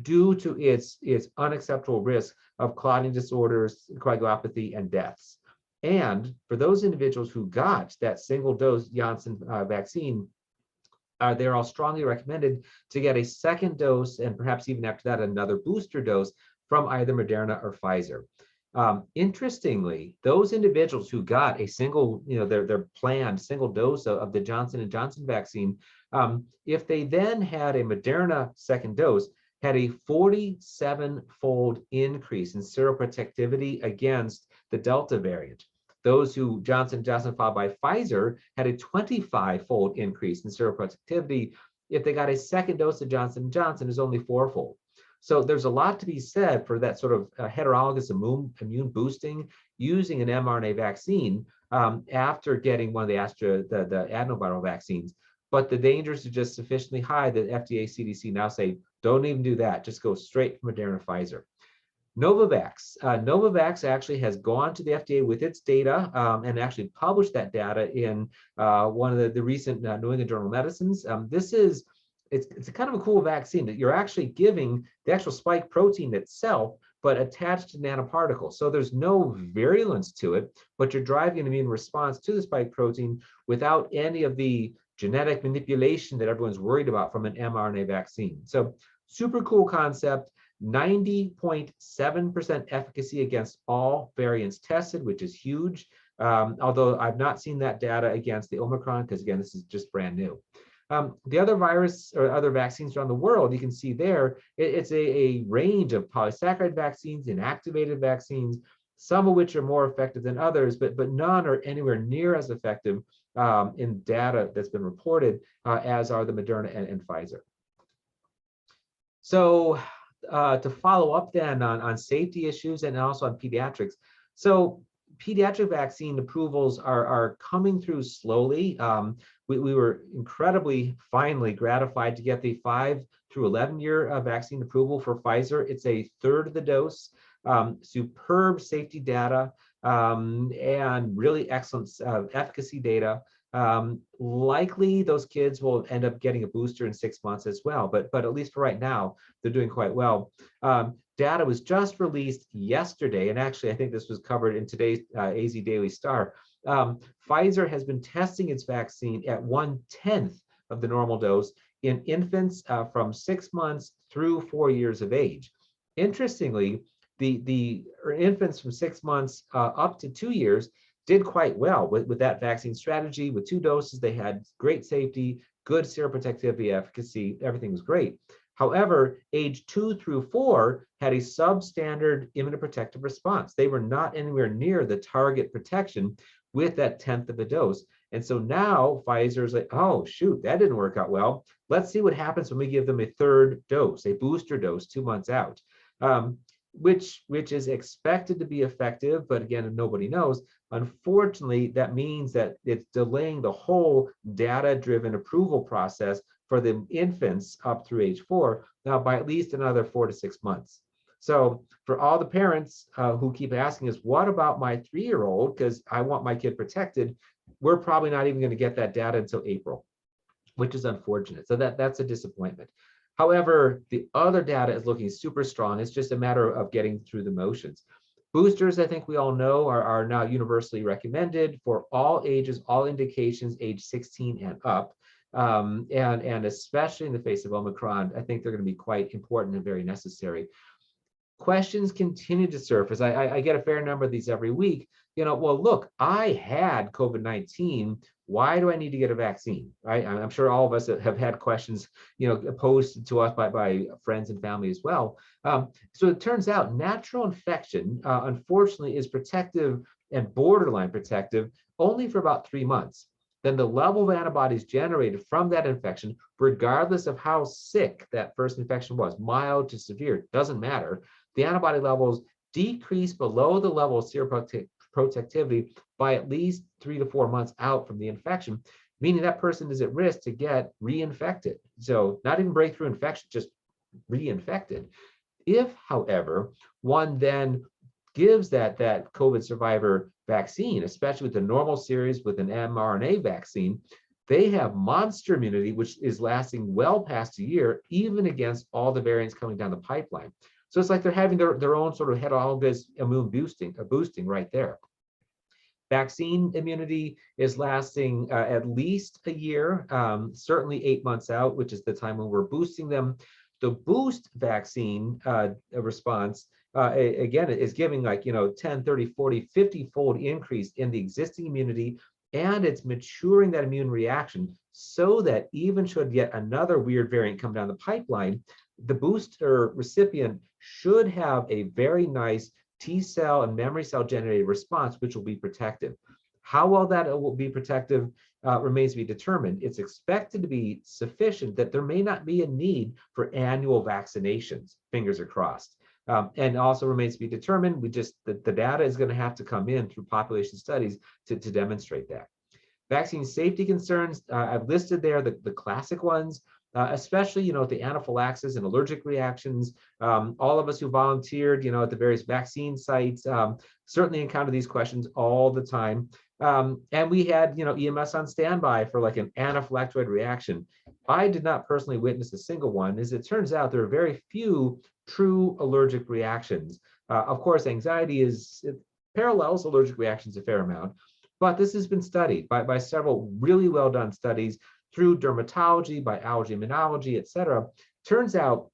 due to its unacceptable risk of clotting disorders, coagulopathy, and deaths. And for those individuals who got that single dose Janssen vaccine, they're all strongly recommended to get a second dose, and perhaps even after that, another booster dose from either Moderna or Pfizer. Interestingly, those individuals who got a single, their planned single dose of the Johnson & Johnson vaccine, if they then had a Moderna second dose, had a 47-fold increase in seroprotectivity against the Delta variant. Those who Johnson & Johnson followed by Pfizer had a 25-fold increase in seroprotectivity. If they got a second dose of Johnson & Johnson, is only 4-fold. So there's a lot to be said for that sort of heterologous immune boosting using an mRNA vaccine after getting one of the adenoviral vaccines. But the dangers are just sufficiently high that FDA, CDC now say, don't even do that. Just go straight from Moderna, Pfizer. Novavax. Novavax actually has gone to the FDA with its data and actually published that data in one of the recent New England Journal of Medicines. It's a kind of a cool vaccine that you're actually giving the actual spike protein itself, but attached to nanoparticles. So there's no virulence to it, but you're driving an immune response to the spike protein without any of the genetic manipulation that everyone's worried about from an mRNA vaccine. So super cool concept. 90.7% efficacy against all variants tested, which is huge. Although I've not seen that data against the Omicron, because again, this is just brand new. The other virus or other vaccines around the world, you can see there, it's a range of polysaccharide vaccines, inactivated vaccines, some of which are more effective than others, but none are anywhere near as effective in data that's been reported as are the Moderna and Pfizer. So to follow up then on safety issues and also on pediatrics. So pediatric vaccine approvals are coming through slowly. We were incredibly finally gratified to get the 5 through 11-year vaccine approval for Pfizer. It's a third of the dose, superb safety data, and really excellent efficacy data. Likely those kids will end up getting a booster in 6 months as well, but at least for right now, they're doing quite well. Data was just released yesterday, and actually I think this was covered in today's AZ Daily Star. Pfizer has been testing its vaccine at 1/10 of the normal dose in infants from 6 months through 4 years of age. Interestingly, the infants from 6 months up to 2 years did quite well with that vaccine strategy. With 2 doses, they had great safety, good seroprotectivity, efficacy, everything was great. However, age 2 through 4 had a substandard immunoprotective response. They were not anywhere near the target protection with that 10th of a dose. And so now Pfizer's like, oh, shoot, that didn't work out well. Let's see what happens when we give them a third dose, a booster dose 2 months out, which is expected to be effective. But again, nobody knows. Unfortunately, that means that it's delaying the whole data-driven approval process for the infants up through age 4 now by at least another 4 to 6 months. So for all the parents who keep asking us, what about my 3-year-old? Because I want my kid protected, we're probably not even going to get that data until April, which is unfortunate. So that's a disappointment. However, the other data is looking super strong. It's just a matter of getting through the motions. Boosters, I think we all know, are now universally recommended for all ages, all indications, age 16 and up. And especially in the face of Omicron, I think they're going to be quite important and very necessary. Questions continue to surface. I get a fair number of these every week. Well, look, I had COVID-19. Why do I need to get a vaccine? Right? I'm sure all of us have had questions, posed to us by friends and family as well. So it turns out natural infection, unfortunately, is protective and borderline protective only for about 3 months. Then the level of antibodies generated from that infection, regardless of how sick that first infection was, mild to severe, doesn't matter. The antibody levels decrease below the level of seroprotectivity by at least 3 to 4 months out from the infection, meaning that person is at risk to get reinfected. So not even breakthrough infection, just reinfected. If, however, one then gives that COVID survivor vaccine, especially with the normal series with an mRNA vaccine, they have monster immunity, which is lasting well past a year, even against all the variants coming down the pipeline. So it's like they're having their own sort of heterologous immune boosting right there. Vaccine immunity is lasting at least a year, certainly 8 months out, which is the time when we're boosting them. The boost vaccine response, again, is giving 10, 30, 40, 50-fold increase in the existing immunity, and it's maturing that immune reaction so that even should yet another weird variant come down the pipeline, the booster recipient should have a very nice T cell and memory cell generated response, which will be protective. How well that will be protective remains to be determined. It's expected to be sufficient that there may not be a need for annual vaccinations, fingers are crossed. And also remains to be determined. The data is going to have to come in through population studies to demonstrate that. Vaccine safety concerns, I've listed there the classic ones, especially, the anaphylaxis and allergic reactions. All of us who volunteered, at the various vaccine sites, certainly encounter these questions all the time. And we had, EMS on standby for like an anaphylactoid reaction. I did not personally witness a single one. As it turns out, there are very few true allergic reactions. Of course, anxiety it parallels allergic reactions a fair amount, but this has been studied by several really well done studies through dermatology, by allergy immunology, et cetera. Turns out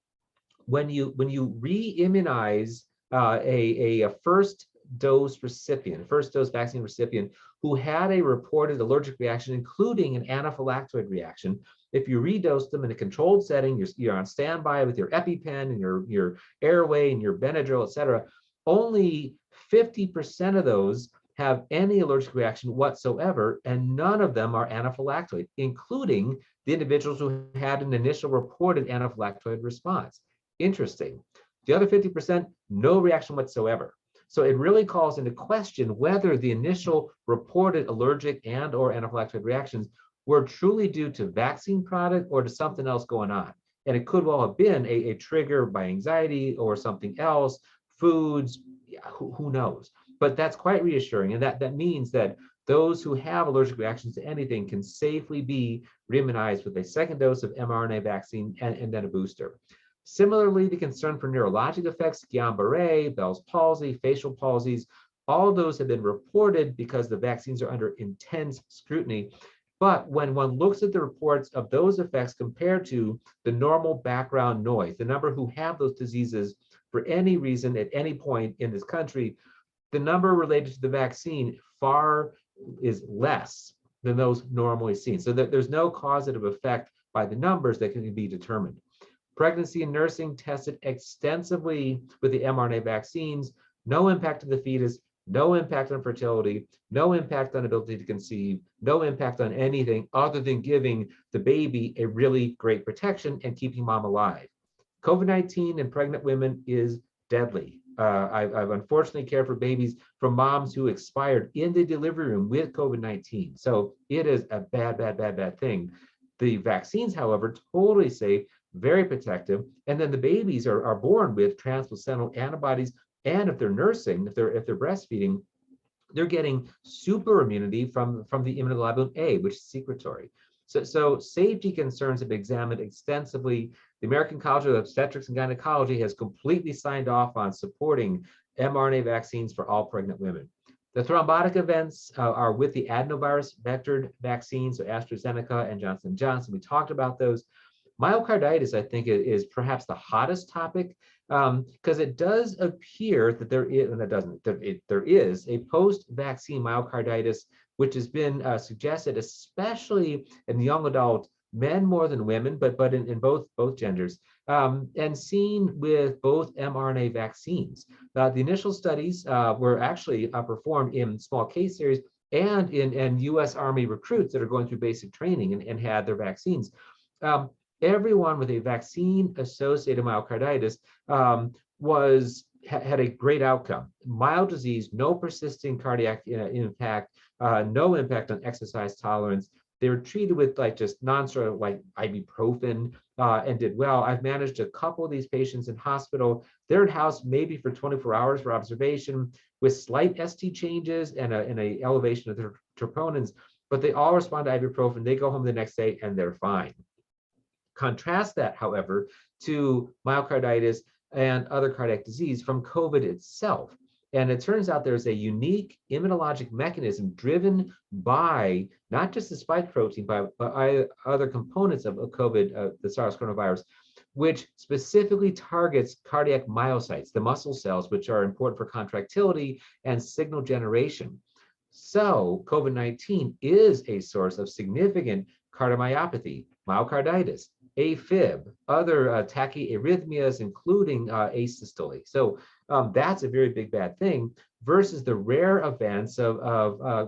when you re-immunize a first dose vaccine recipient who had a reported allergic reaction, including an anaphylactoid reaction, if you redose them in a controlled setting, you're on standby with your EpiPen and your airway and your Benadryl, et cetera, only 50% of those have any allergic reaction whatsoever, and none of them are anaphylactoid, including the individuals who had an initial reported anaphylactoid response. Interesting. The other 50%, no reaction whatsoever. So it really calls into question whether the initial reported allergic and or anaphylactoid reactions were truly due to vaccine product or to something else going on. And it could well have been a trigger by anxiety or something else, foods, who knows? But that's quite reassuring. And that means that those who have allergic reactions to anything can safely be reimmunized with a second dose of mRNA vaccine and then a booster. Similarly, the concern for neurologic effects, Guillain-Barré, Bell's palsy, facial palsies, all those have been reported because the vaccines are under intense scrutiny. But when one looks at the reports of those effects compared to the normal background noise, the number who have those diseases for any reason at any point in this country, the number related to the vaccine far is less than those normally seen. So that there's no causative effect by the numbers that can be determined. Pregnancy and nursing tested extensively with the mRNA vaccines, no impact on the fetus, no impact on fertility, no impact on ability to conceive, no impact on anything other than giving the baby a really great protection and keeping mom alive. COVID-19 in pregnant women is deadly. I've unfortunately cared for babies from moms who expired in the delivery room with COVID-19. So it is a bad thing. The vaccines, however, totally safe, very protective. And then the babies are born with transplacental antibodies. And if they're nursing, if they're breastfeeding, they're getting super immunity from the immunoglobulin A, which is secretory. So safety concerns have been examined extensively. The American College of Obstetrics and Gynecology has completely signed off on supporting mRNA vaccines for all pregnant women. The thrombotic events are with the adenovirus vectored vaccines, so AstraZeneca and Johnson & Johnson. We talked about those. Myocarditis, I think, is perhaps the hottest topic because it does appear that there is, and there is a post-vaccine myocarditis, which has been suggested, especially in young adult men more than women, but in both genders, and seen with both mRNA vaccines. The initial studies were actually performed in small case series and in U.S. Army recruits that are going through basic training and had their vaccines. Everyone with a vaccine-associated myocarditis had a great outcome. Mild disease, no persisting cardiac impact, no impact on exercise tolerance. They were treated with just non-steroidal like ibuprofen and did well. I've managed a couple of these patients in hospital. They're in house maybe for 24 hours for observation with slight ST changes and a elevation of their troponins, but they all respond to ibuprofen. They go home the next day and they're fine. Contrast that, however, to myocarditis and other cardiac disease from COVID itself. And it turns out there's a unique immunologic mechanism driven by not just the spike protein, but other components of COVID, the SARS coronavirus, which specifically targets cardiac myocytes, the muscle cells, which are important for contractility and signal generation. So COVID-19 is a source of significant cardiomyopathy, myocarditis, AFib, other tachyarrhythmias, including asystole. So that's a very big bad thing versus the rare events of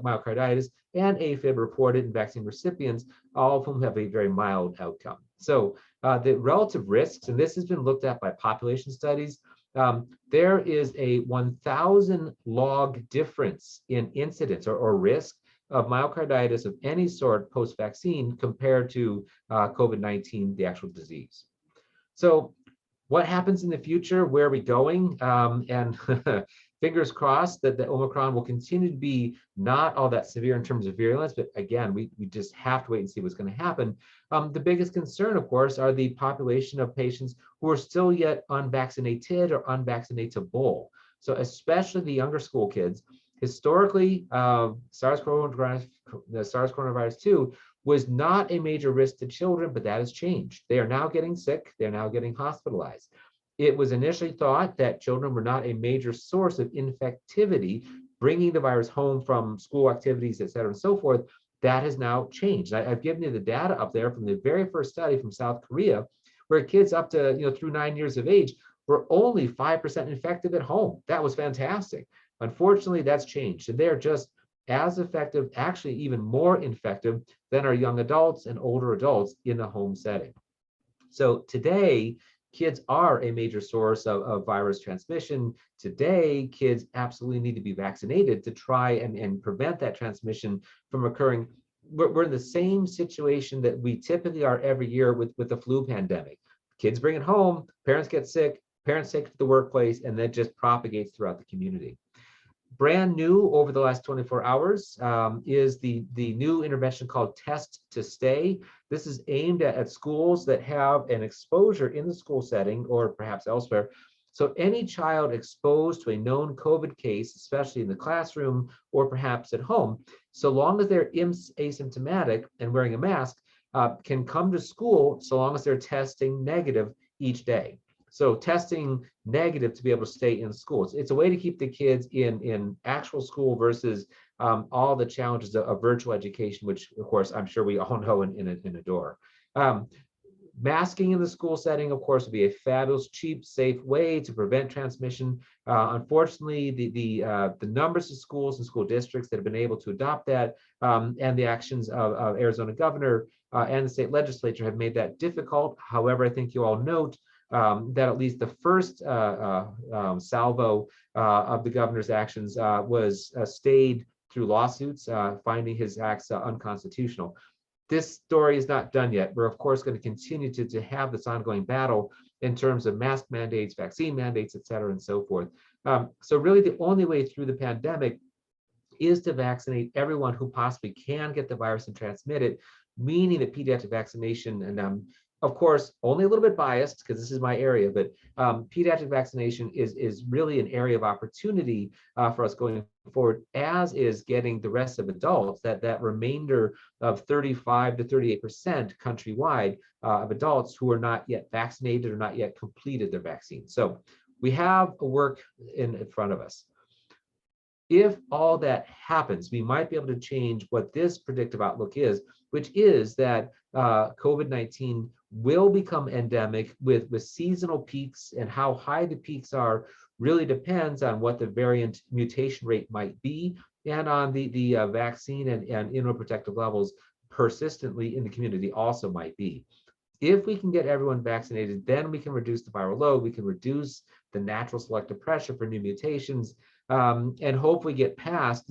myocarditis and AFib reported in vaccine recipients, all of whom have a very mild outcome. So the relative risks, and this has been looked at by population studies, there is a 1,000 log difference in incidence or risk of myocarditis of any sort post-vaccine compared to COVID-19, the actual disease. So what happens in the future? Where are we going? And fingers crossed that the Omicron will continue to be not all that severe in terms of virulence, but again, we just have to wait and see what's going to happen. The biggest concern, of course, are the population of patients who are still yet unvaccinated or unvaccinatable. So especially the younger school kids. Historically, SARS coronavirus 2 was not a major risk to children, but that has changed. They are now getting sick. They're now getting hospitalized. It was initially thought that children were not a major source of infectivity, bringing the virus home from school activities, et cetera, and so forth. That has now changed. I've given you the data up there from the very first study from South Korea, where kids up to, through 9 years of age were only 5% infected at home. That was fantastic. Unfortunately, that's changed, and they're just as effective, actually even more effective than our young adults and older adults in a home setting. So today, kids are a major source of virus transmission. Today, kids absolutely need to be vaccinated to try and prevent that transmission from occurring. We're in the same situation that we typically are every year with the flu pandemic. Kids bring it home, parents get sick, parents take it to the workplace, and that just propagates throughout the community. Brand new over the last 24 hours is the new intervention called Test to Stay. This is aimed at schools that have an exposure in the school setting or perhaps elsewhere. So any child exposed to a known COVID case, especially in the classroom or perhaps at home, so long as they're asymptomatic and wearing a mask, can come to school so long as they're testing negative each day. So testing negative to be able to stay in school. It's a way to keep the kids in actual school versus all the challenges of virtual education, which of course I'm sure we all know and adore. Masking in the school setting, of course, would be a fabulous, cheap, safe way to prevent transmission. Unfortunately, the numbers of schools and school districts that have been able to adopt that and the actions of Arizona governor and the state legislature have made that difficult. However, I think you all note that at least the first salvo of the governor's actions was stayed through lawsuits, finding his acts unconstitutional. This story is not done yet. We're of course going to continue to have this ongoing battle in terms of mask mandates, vaccine mandates, et cetera, and so forth. So really the only way through the pandemic is to vaccinate everyone who possibly can get the virus and transmit it, meaning that pediatric vaccination, and of course, only a little bit biased because this is my area, but pediatric vaccination is really an area of opportunity for us going forward, as is getting the rest of adults, that remainder of 35 to 38% countrywide of adults who are not yet vaccinated or not yet completed their vaccine. So we have a work in front of us. If all that happens, we might be able to change what this predictive outlook is, which is that COVID-19 will become endemic with seasonal peaks, and how high the peaks are really depends on what the variant mutation rate might be and on the vaccine and immunoprotective levels persistently in the community also might be. If we can get everyone vaccinated, then we can reduce the viral load, we can reduce the natural selective pressure for new mutations, and hopefully get past,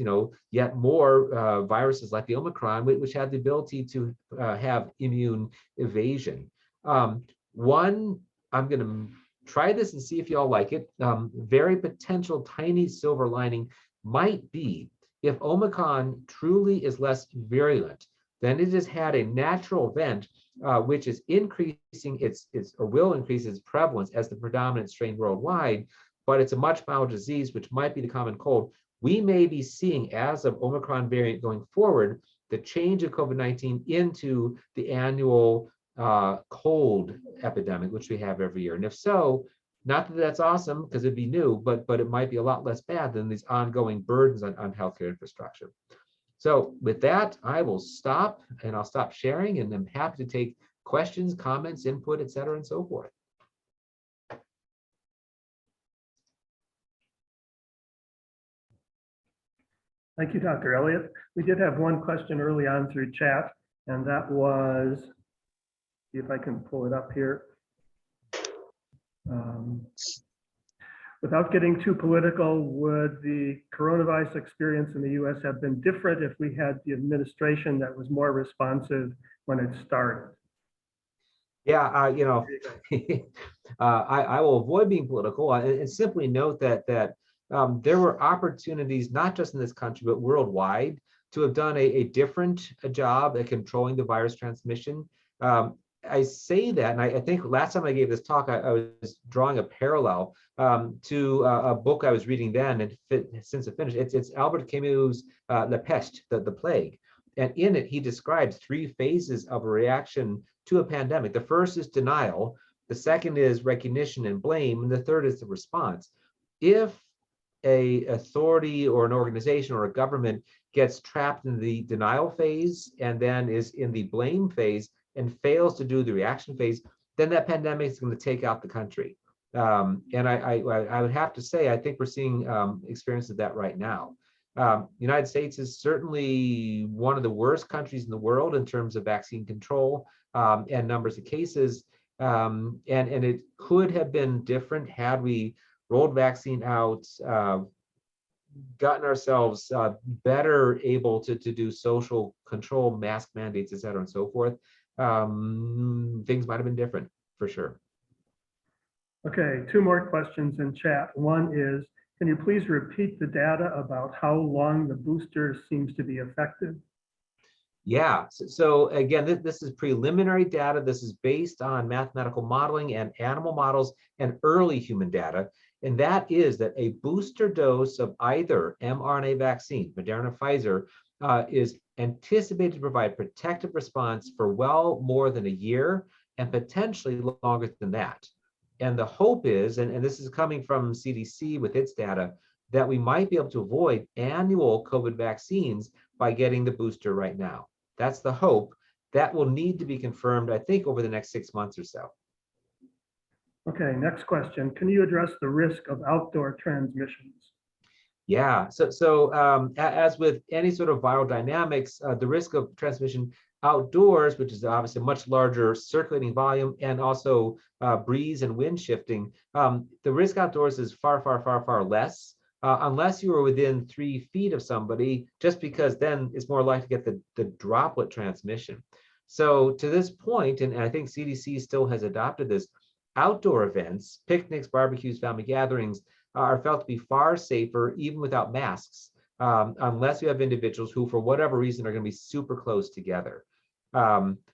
yet more viruses like the Omicron, which have the ability to have immune evasion. One, I'm going to try this and see if y'all like it. Very potential tiny silver lining might be if Omicron truly is less virulent, then it has had a natural event which is increasing its or will increase its prevalence as the predominant strain worldwide, but it's a much milder disease, which might be the common cold. We may be seeing, as of Omicron variant going forward, the change of COVID-19 into the annual cold epidemic, which we have every year. And if so, not that that's awesome because it'd be new, but it might be a lot less bad than these ongoing burdens on healthcare infrastructure. So with that, I will stop and I'll stop sharing, and I'm happy to take questions, comments, input, et cetera, and so forth. Thank you, Dr. Elliott. We did have one question early on through chat, and that was, see if I can pull it up here. Without getting too political, would the coronavirus experience in the US have been different if we had the administration that was more responsive when it started? Yeah, I will avoid being political and simply note that there were opportunities, not just in this country, but worldwide, to have done a different job at controlling the virus transmission. I say that, and I think last time I gave this talk, I was drawing a parallel to a book I was reading then, and since it finished, it's Albert Camus' La Peste, the plague. And in it, he describes 3 phases of a reaction to a pandemic. The first is denial, the second is recognition and blame, and the third is the response. If a authority or an organization or a government gets trapped in the denial phase and then is in the blame phase and fails to do the reaction phase, then that pandemic is going to take out the country. And I would have to say, I think we're seeing experiences of that right now. United States is certainly one of the worst countries in the world in terms of vaccine control and numbers of cases. And it could have been different had we rolled vaccine out, gotten ourselves better able to do social control, mask mandates, et cetera, and so forth. Things might have been different for sure. Okay, two more questions in chat. One is, can you please repeat the data about how long the booster seems to be effective? Yeah, so again, this is preliminary data. This is based on mathematical modeling and animal models and early human data. And that is that a booster dose of either mRNA vaccine, Moderna, Pfizer, is anticipated to provide protective response for well more than a year and potentially longer than that. And the hope is, and this is coming from CDC with its data, that we might be able to avoid annual COVID vaccines by getting the booster right now. That's the hope. That will need to be confirmed, I think, over the next 6 months or so. Okay, next question. Can you address the risk of outdoor transmissions? Yeah, so as with any sort of viral dynamics, the risk of transmission outdoors, which is obviously a much larger circulating volume and also breeze and wind shifting, the risk outdoors is far, far, far, far less. Unless you are within 3 feet of somebody, just because then it's more likely to get the droplet transmission. So to this point, and I think CDC still has adopted this, outdoor events, picnics, barbecues, family gatherings are felt to be far safer even without masks, unless you have individuals who, for whatever reason, are going to be super close together.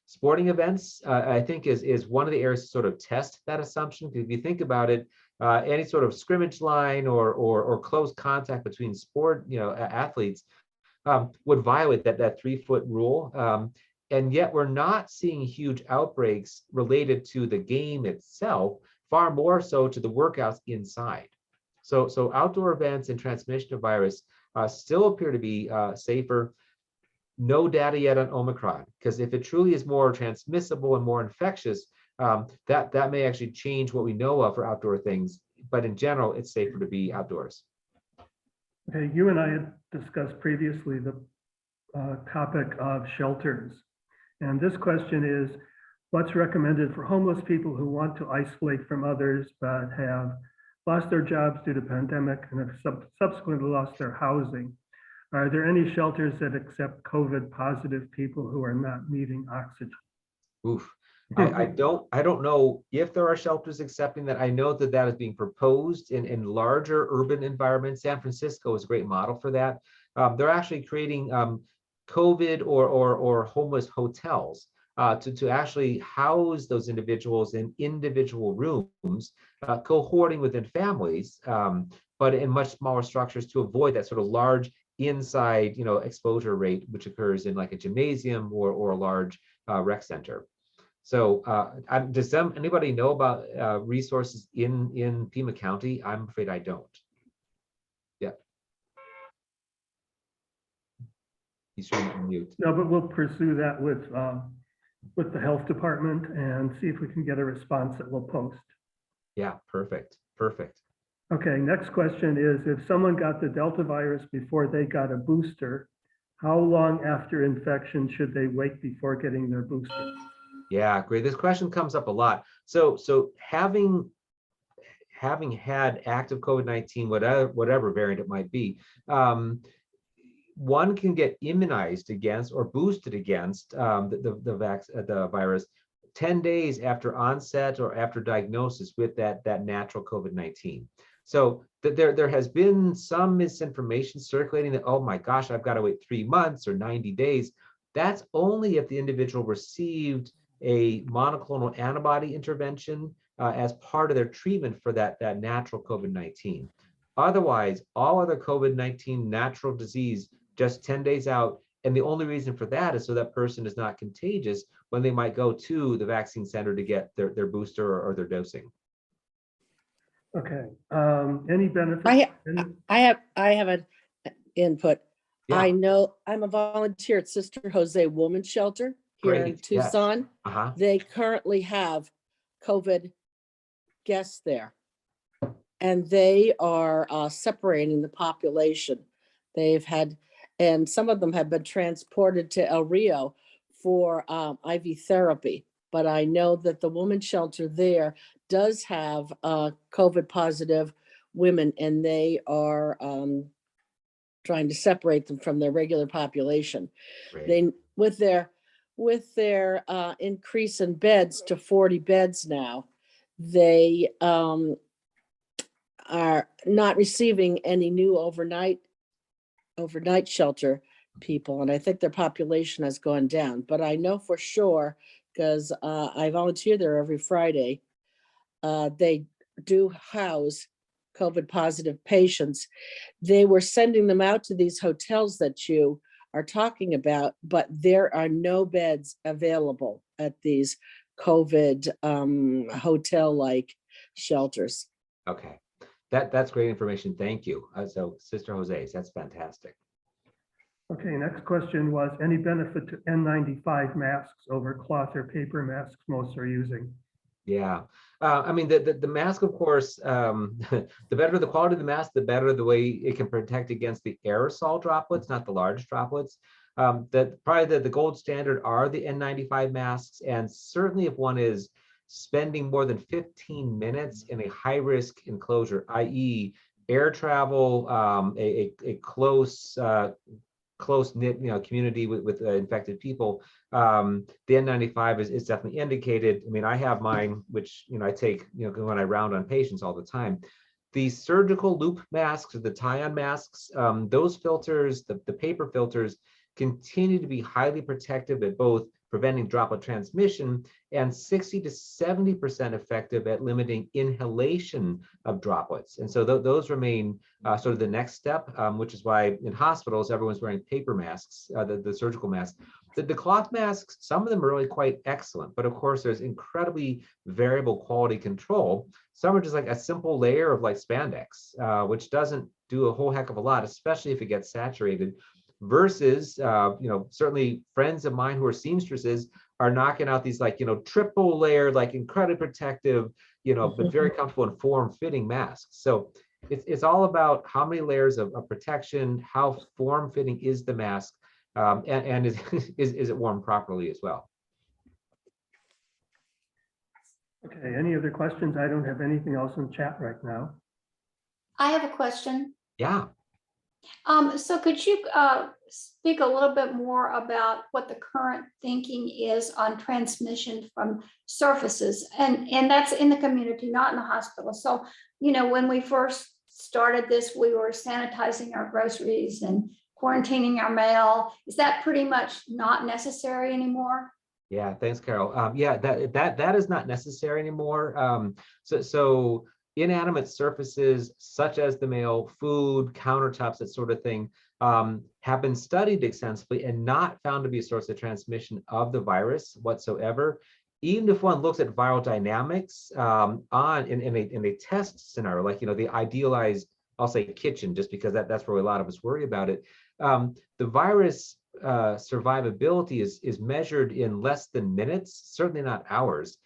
Sporting events, I think, is one of the areas to sort of test that assumption. Because if you think about it, any sort of scrimmage line or close contact between sport, athletes would violate that 3-foot rule. And yet we're not seeing huge outbreaks related to the game itself, far more so to the workouts inside. So outdoor events and transmission of virus still appear to be safer. No data yet on Omicron, because if it truly is more transmissible and more infectious, that may actually change what we know of for outdoor things. But in general, it's safer to be outdoors. Okay, you and I had discussed previously the topic of shelters. And this question is, what's recommended for homeless people who want to isolate from others but have lost their jobs due to pandemic and have subsequently lost their housing? Are there any shelters that accept COVID positive people who are not needing oxygen? Oof. I don't know if there are shelters accepting that. I know that is being proposed in larger urban environments. San Francisco is a great model for that. They're actually creating COVID or homeless hotels to actually house those individuals in individual rooms, cohorting within families, but in much smaller structures to avoid that sort of large inside exposure rate, which occurs in like a gymnasium or a large rec center. So does anybody know about resources in Pima County? I'm afraid I don't. Yeah. He's trying to unmute. No, but we'll pursue that with the health department and see if we can get a response that we'll post. Yeah, perfect. Perfect. Okay, next question is, if someone got the Delta virus before they got a booster, how long after infection should they wait before getting their booster? Yeah, great. This question comes up a lot. So having had active COVID-19, whatever variant it might be, one can get immunized against or boosted against the virus 10 days after onset or after diagnosis with that natural COVID-19. So there has been some misinformation circulating that, oh my gosh, I've got to wait 3 months or 90 days. That's only if the individual received a monoclonal antibody intervention as part of their treatment for that natural COVID-19. Otherwise, all other COVID-19 natural disease, just 10 days out. And the only reason for that is so that person is not contagious when they might go to the vaccine center to get their booster or their dosing. Okay, any benefit? I have an input. I Yeah, know I'm a volunteer at Sister Jose Women's Shelter here in great. Yes. Tucson. Uh-huh. They currently have COVID guests there. And they are separating the population. They've had, and some of them have been transported to El Rio for IV therapy. But I know that the women's shelter there does have COVID positive women, and they are trying to separate them from their regular population. Great. They, with their increase in beds to 40 beds now, they are not receiving any new overnight shelter people, and I think their population has gone down. But I know for sure, because I volunteer there every Friday, they do house COVID positive patients. They were sending them out to these hotels that you are talking about, but there are no beds available at these COVID hotel-like shelters. Okay. That's great information. Thank you. So Sister Jose's, that's fantastic. Okay, next question was any benefit to N95 masks over cloth or paper masks most are using? Yeah. I mean, the mask, of course, the better the quality of the mask, the better the way it can protect against the aerosol droplets, not the large droplets. Probably the gold standard are the N95 masks. And certainly if one is spending more than 15 minutes in a high risk enclosure, i.e. air travel, a close knit community with infected people, the N95 is definitely indicated. I mean, I have mine, which I take when I round on patients all the time. The surgical loop masks or the tie-on masks, those filters, the paper filters, continue to be highly protective at both preventing droplet transmission and 60 to 70% effective at limiting inhalation of droplets. And so those remain sort of the next step, which is why in hospitals, everyone's wearing paper masks, the surgical masks. The cloth masks, some of them are really quite excellent, but of course there's incredibly variable quality control. Some are just like a simple layer of like spandex, which doesn't do a whole heck of a lot, especially if it gets saturated. Versus, certainly friends of mine who are seamstresses are knocking out these like, triple layer, like incredibly protective, but very comfortable and form-fitting masks. So it's all about how many layers of protection, how form-fitting is the mask, and is it worn properly as well. Okay, any other questions? I don't have anything else in chat right now. I have a question. Yeah. So could you speak a little bit more about what the current thinking is on transmission from surfaces, and that's in the community, not in the hospital. So, when we first started this, we were sanitizing our groceries and quarantining our mail. Is that pretty much not necessary anymore? Yeah, thanks, Carol. Yeah, that is not necessary anymore. So inanimate surfaces such as the mail, food, countertops, that sort of thing, have been studied extensively and not found to be a source of transmission of the virus whatsoever. Even if one looks at viral dynamics in a test scenario, like the idealized, I'll say kitchen, just because that's where a lot of us worry about it. The virus survivability is measured in less than minutes, certainly not hours.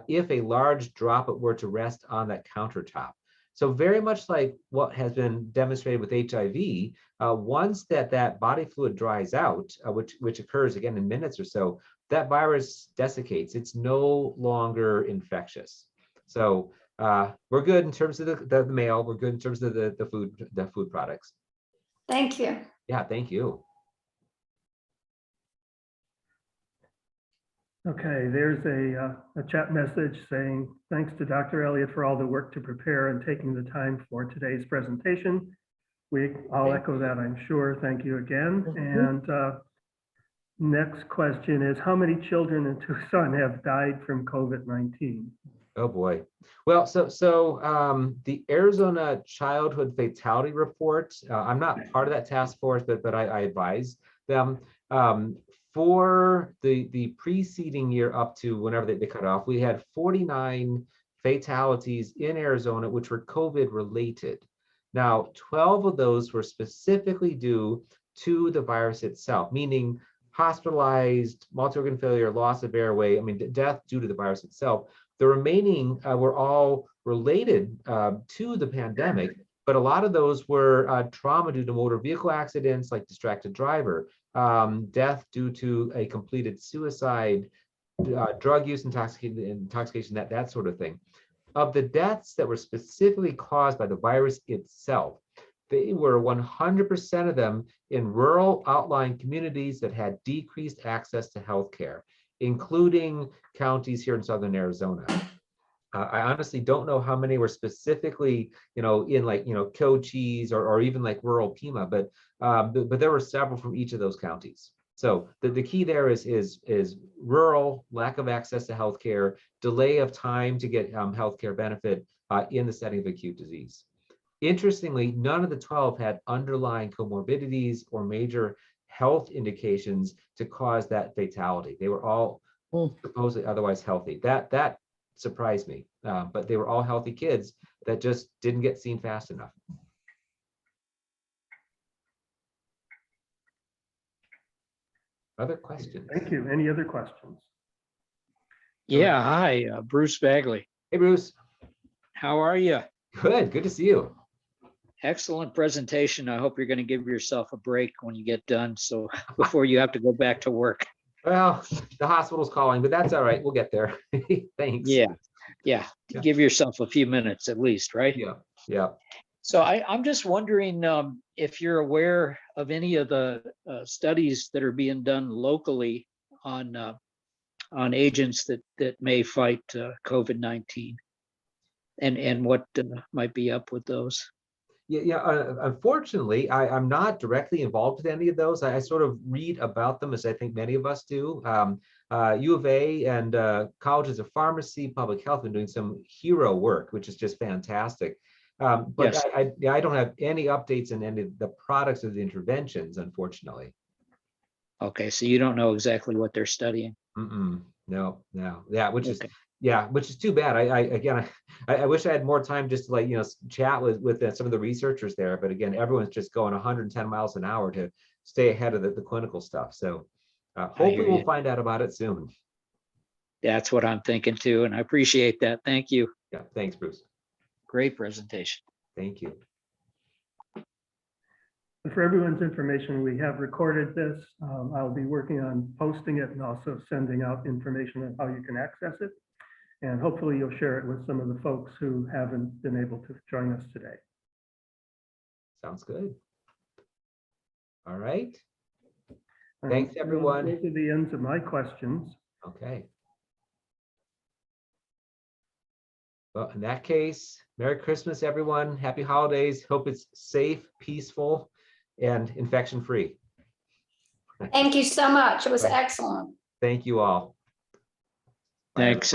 If a large droplet were to rest on that countertop. So very much like what has been demonstrated with HIV, once that body fluid dries out, which occurs again in minutes or so, that virus desiccates. It's no longer infectious. So we're good in terms of the mail. We're good in terms of the food products. Thank you. Yeah, thank you. Okay, there's a chat message saying, thanks to Dr. Elliott for all the work to prepare and taking the time for today's presentation. I'll echo that, I'm sure. Thank you again. And next question is, how many children in Tucson have died from COVID-19? Oh boy. Well, so the Arizona Childhood Fatality Report, I'm not part of that task force, but I advise them. For the preceding year up to whenever they cut off, we had 49 fatalities in Arizona, which were COVID related. Now, 12 of those were specifically due to the virus itself, meaning hospitalized, multi-organ failure, loss of airway, death due to the virus itself. The remaining were all related to the pandemic, but a lot of those were trauma due to motor vehicle accidents, like distracted driver, death due to a completed suicide, drug use, intoxication, that sort of thing. Of the deaths that were specifically caused by the virus itself, they were 100% of them in rural outlying communities that had decreased access to healthcare, including counties here in southern Arizona. I honestly don't know how many were specifically, in like, Cochise or even like rural Pima, but there were several from each of those counties. So the key there is rural, lack of access to healthcare, delay of time to get healthcare benefit in the setting of acute disease. Interestingly, none of the 12 had underlying comorbidities or major health indications to cause that fatality. They were all supposedly otherwise healthy. That surprised me, but they were all healthy kids that just didn't get seen fast enough. Other questions? Thank you. Any other questions? Yeah, hi, Bruce Bagley. Hey, Bruce. How are you? Good to see you. Excellent presentation. I hope you're going to give yourself a break when you get done, so before you have to go back to work. Well, the hospital's calling, but that's all right. We'll get there. Thanks. Yeah. Give yourself a few minutes at least, right? Yeah. So I'm just wondering if you're aware of any of the studies that are being done locally on agents that may fight COVID-19, and what might be up with those. Yeah. Unfortunately, I'm not directly involved with any of those. I sort of read about them, as I think many of us do. U of A and colleges of pharmacy, public health, been doing some hero work, which is just fantastic. But Yes. I don't have any updates in any of the products or the interventions, unfortunately. Okay, so you don't know exactly what they're studying. No. Yeah, which is Okay. which is too bad. I wish I had more time just to chat with some of the researchers there. But again, everyone's just going 110 miles an hour to stay ahead of the clinical stuff. So hopefully we'll find out about it soon. That's what I'm thinking too, and I appreciate that. Thank you. Yeah, thanks, Bruce. Great presentation. Thank you. For everyone's information, we have recorded this. I'll be working on posting it and also sending out information on how you can access it. And hopefully you'll share it with some of the folks who haven't been able to join us today. Sounds good. All right. And Thanks, everyone. Those are the ends of my questions. Okay. Well, in that case, Merry Christmas, everyone. Happy holidays. Hope it's safe, peaceful, and infection-free. Thank you so much. It was excellent. Thank you all. Bye, Thanks.